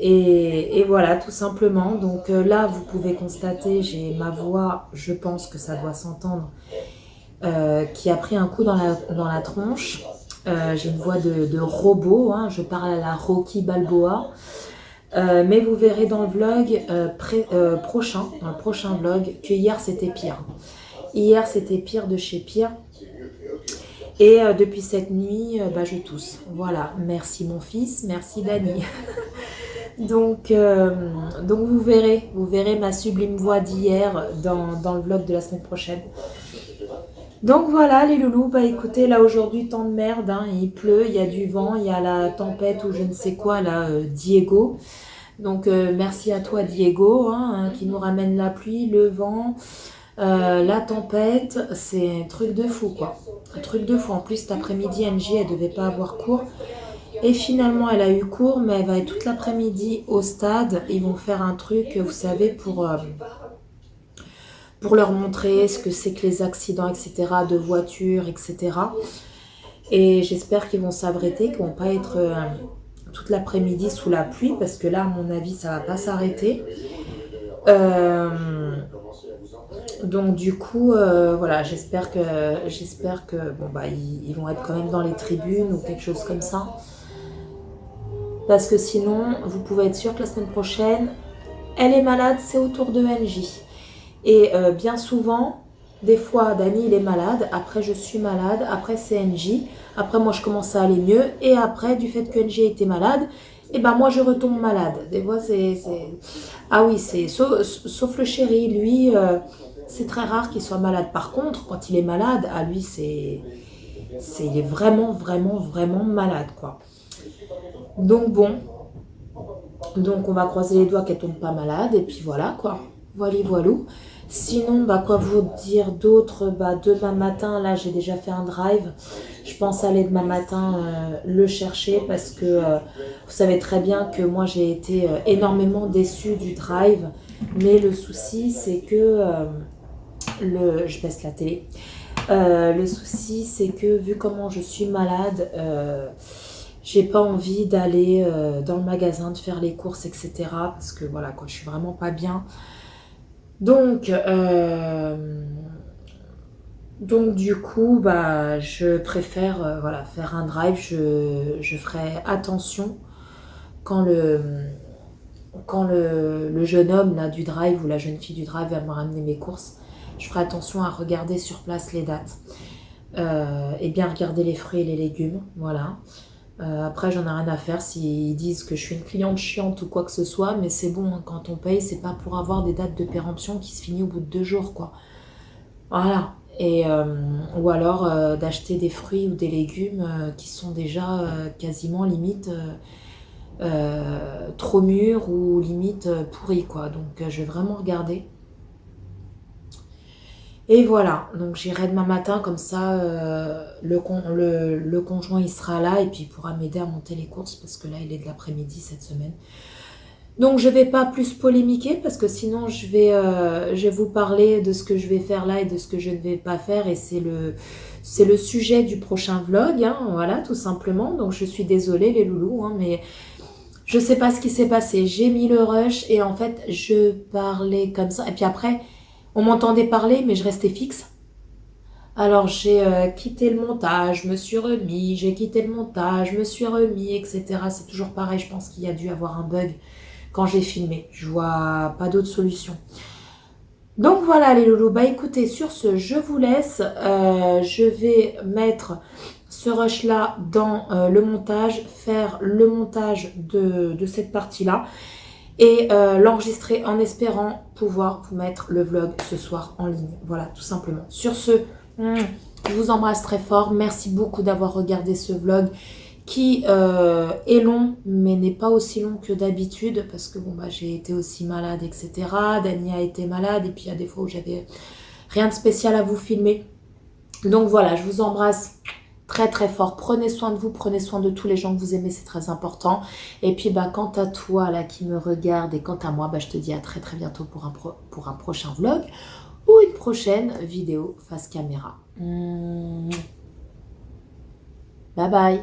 Et voilà tout simplement, donc là vous pouvez constater, j'ai ma voix, je pense que ça doit s'entendre, qui a pris un coup dans la tronche, j'ai une voix de robot, hein, je parle à la Rocky Balboa. Mais vous verrez dans le vlog prochain, dans le prochain vlog, que hier c'était pire. Hier c'était pire de chez pire. Et depuis cette nuit, je tousse. Voilà, merci mon fils, merci Dani. donc vous verrez ma sublime voix d'hier dans le vlog de la semaine prochaine. Donc voilà les loulous, écoutez, là aujourd'hui temps de merde, hein, il pleut, il y a du vent, il y a la tempête ou je ne sais quoi, là, Diego. Donc merci à toi Diego, hein, qui nous ramène la pluie, le vent, la tempête, c'est un truc de fou quoi. Un truc de fou, en plus cet après-midi NJ elle devait pas avoir cours. Et finalement elle a eu cours, mais elle va être toute l'après-midi au stade, ils vont faire un truc, vous savez, pour leur montrer ce que c'est que les accidents, etc., de voitures, etc. Et j'espère qu'ils vont s'abriter, qu'ils ne vont pas être toute l'après-midi sous la pluie, parce que là, à mon avis, ça ne va pas s'arrêter. Donc du coup, voilà, j'espère que ils vont être quand même dans les tribunes ou quelque chose comme ça. Parce que sinon, vous pouvez être sûr que la semaine prochaine, elle est malade, c'est au tour de NJ. Et bien souvent, des fois, Dani, il est malade, après je suis malade, après c'est NJ, après moi je commence à aller mieux, et après, du fait que NJ était malade, et ben moi je retombe malade. Des fois ah oui, sauf le chéri, lui, c'est très rare qu'il soit malade. Par contre, quand il est malade, à lui il est vraiment, vraiment, vraiment malade, quoi. Donc bon, donc on va croiser les doigts qu'elle tombe pas malade, et puis voilà, quoi. Voilà, voilou. Sinon, bah quoi vous dire d'autre? Bah demain matin, là j'ai déjà fait un drive. Je pense aller demain matin le chercher parce que vous savez très bien que moi j'ai été énormément déçue du drive. Mais le souci c'est que je baisse la télé. Le souci c'est que vu comment je suis malade, j'ai pas envie d'aller dans le magasin, de faire les courses, etc. Parce que voilà, quoi, je suis vraiment pas bien. Donc du coup, bah, je préfère voilà, faire un drive. Je ferai attention quand le jeune homme là, du drive ou la jeune fille du drive va me ramener mes courses. Je ferai attention à regarder sur place les dates. Et bien regarder les fruits et les légumes. Voilà. Après, j'en ai rien à faire s'ils disent que je suis une cliente chiante ou quoi que ce soit, mais c'est bon, hein, quand on paye, c'est pas pour avoir des dates de péremption qui se finissent au bout de 2 jours, quoi. Voilà. Ou alors d'acheter des fruits ou des légumes qui sont déjà quasiment limite trop mûrs ou limite pourris, quoi. Donc je vais vraiment regarder. Et voilà, donc j'irai demain matin, comme ça le conjoint il sera là et puis il pourra m'aider à monter les courses parce que là il est de l'après-midi cette semaine. Donc je vais pas plus polémiquer parce que sinon je vais vous parler de ce que je vais faire là et de ce que je ne vais pas faire et c'est le sujet du prochain vlog, hein, voilà, tout simplement. Donc je suis désolée les loulous, hein, mais je sais pas ce qui s'est passé. J'ai mis le rush et en fait je parlais comme ça et puis après on m'entendait parler mais je restais fixe. Alors j'ai quitté le montage, me suis remis, j'ai quitté le montage, me suis remis, etc. C'est toujours pareil, je pense qu'il y a dû avoir un bug quand j'ai filmé. Je vois pas d'autre solution. Donc voilà les loulous, bah écoutez, sur ce, je vous laisse. Je vais mettre ce rush là dans le montage, faire le montage de cette partie-là et l'enregistrer en espérant pouvoir vous mettre le vlog ce soir en ligne. Voilà, tout simplement. Sur ce, je vous embrasse très fort. Merci beaucoup d'avoir regardé ce vlog qui est long, mais n'est pas aussi long que d'habitude, parce que bon, bah, j'ai été aussi malade, etc. Dani a été malade, et puis il y a des fois où j'avais rien de spécial à vous filmer. Donc voilà, je vous embrasse très très fort. Prenez soin de vous, prenez soin de tous les gens que vous aimez, c'est très important. Et puis bah, quant à toi là qui me regarde, et quant à moi, bah, je te dis à très très bientôt pour un prochain vlog, ou une prochaine vidéo face caméra. Bye bye.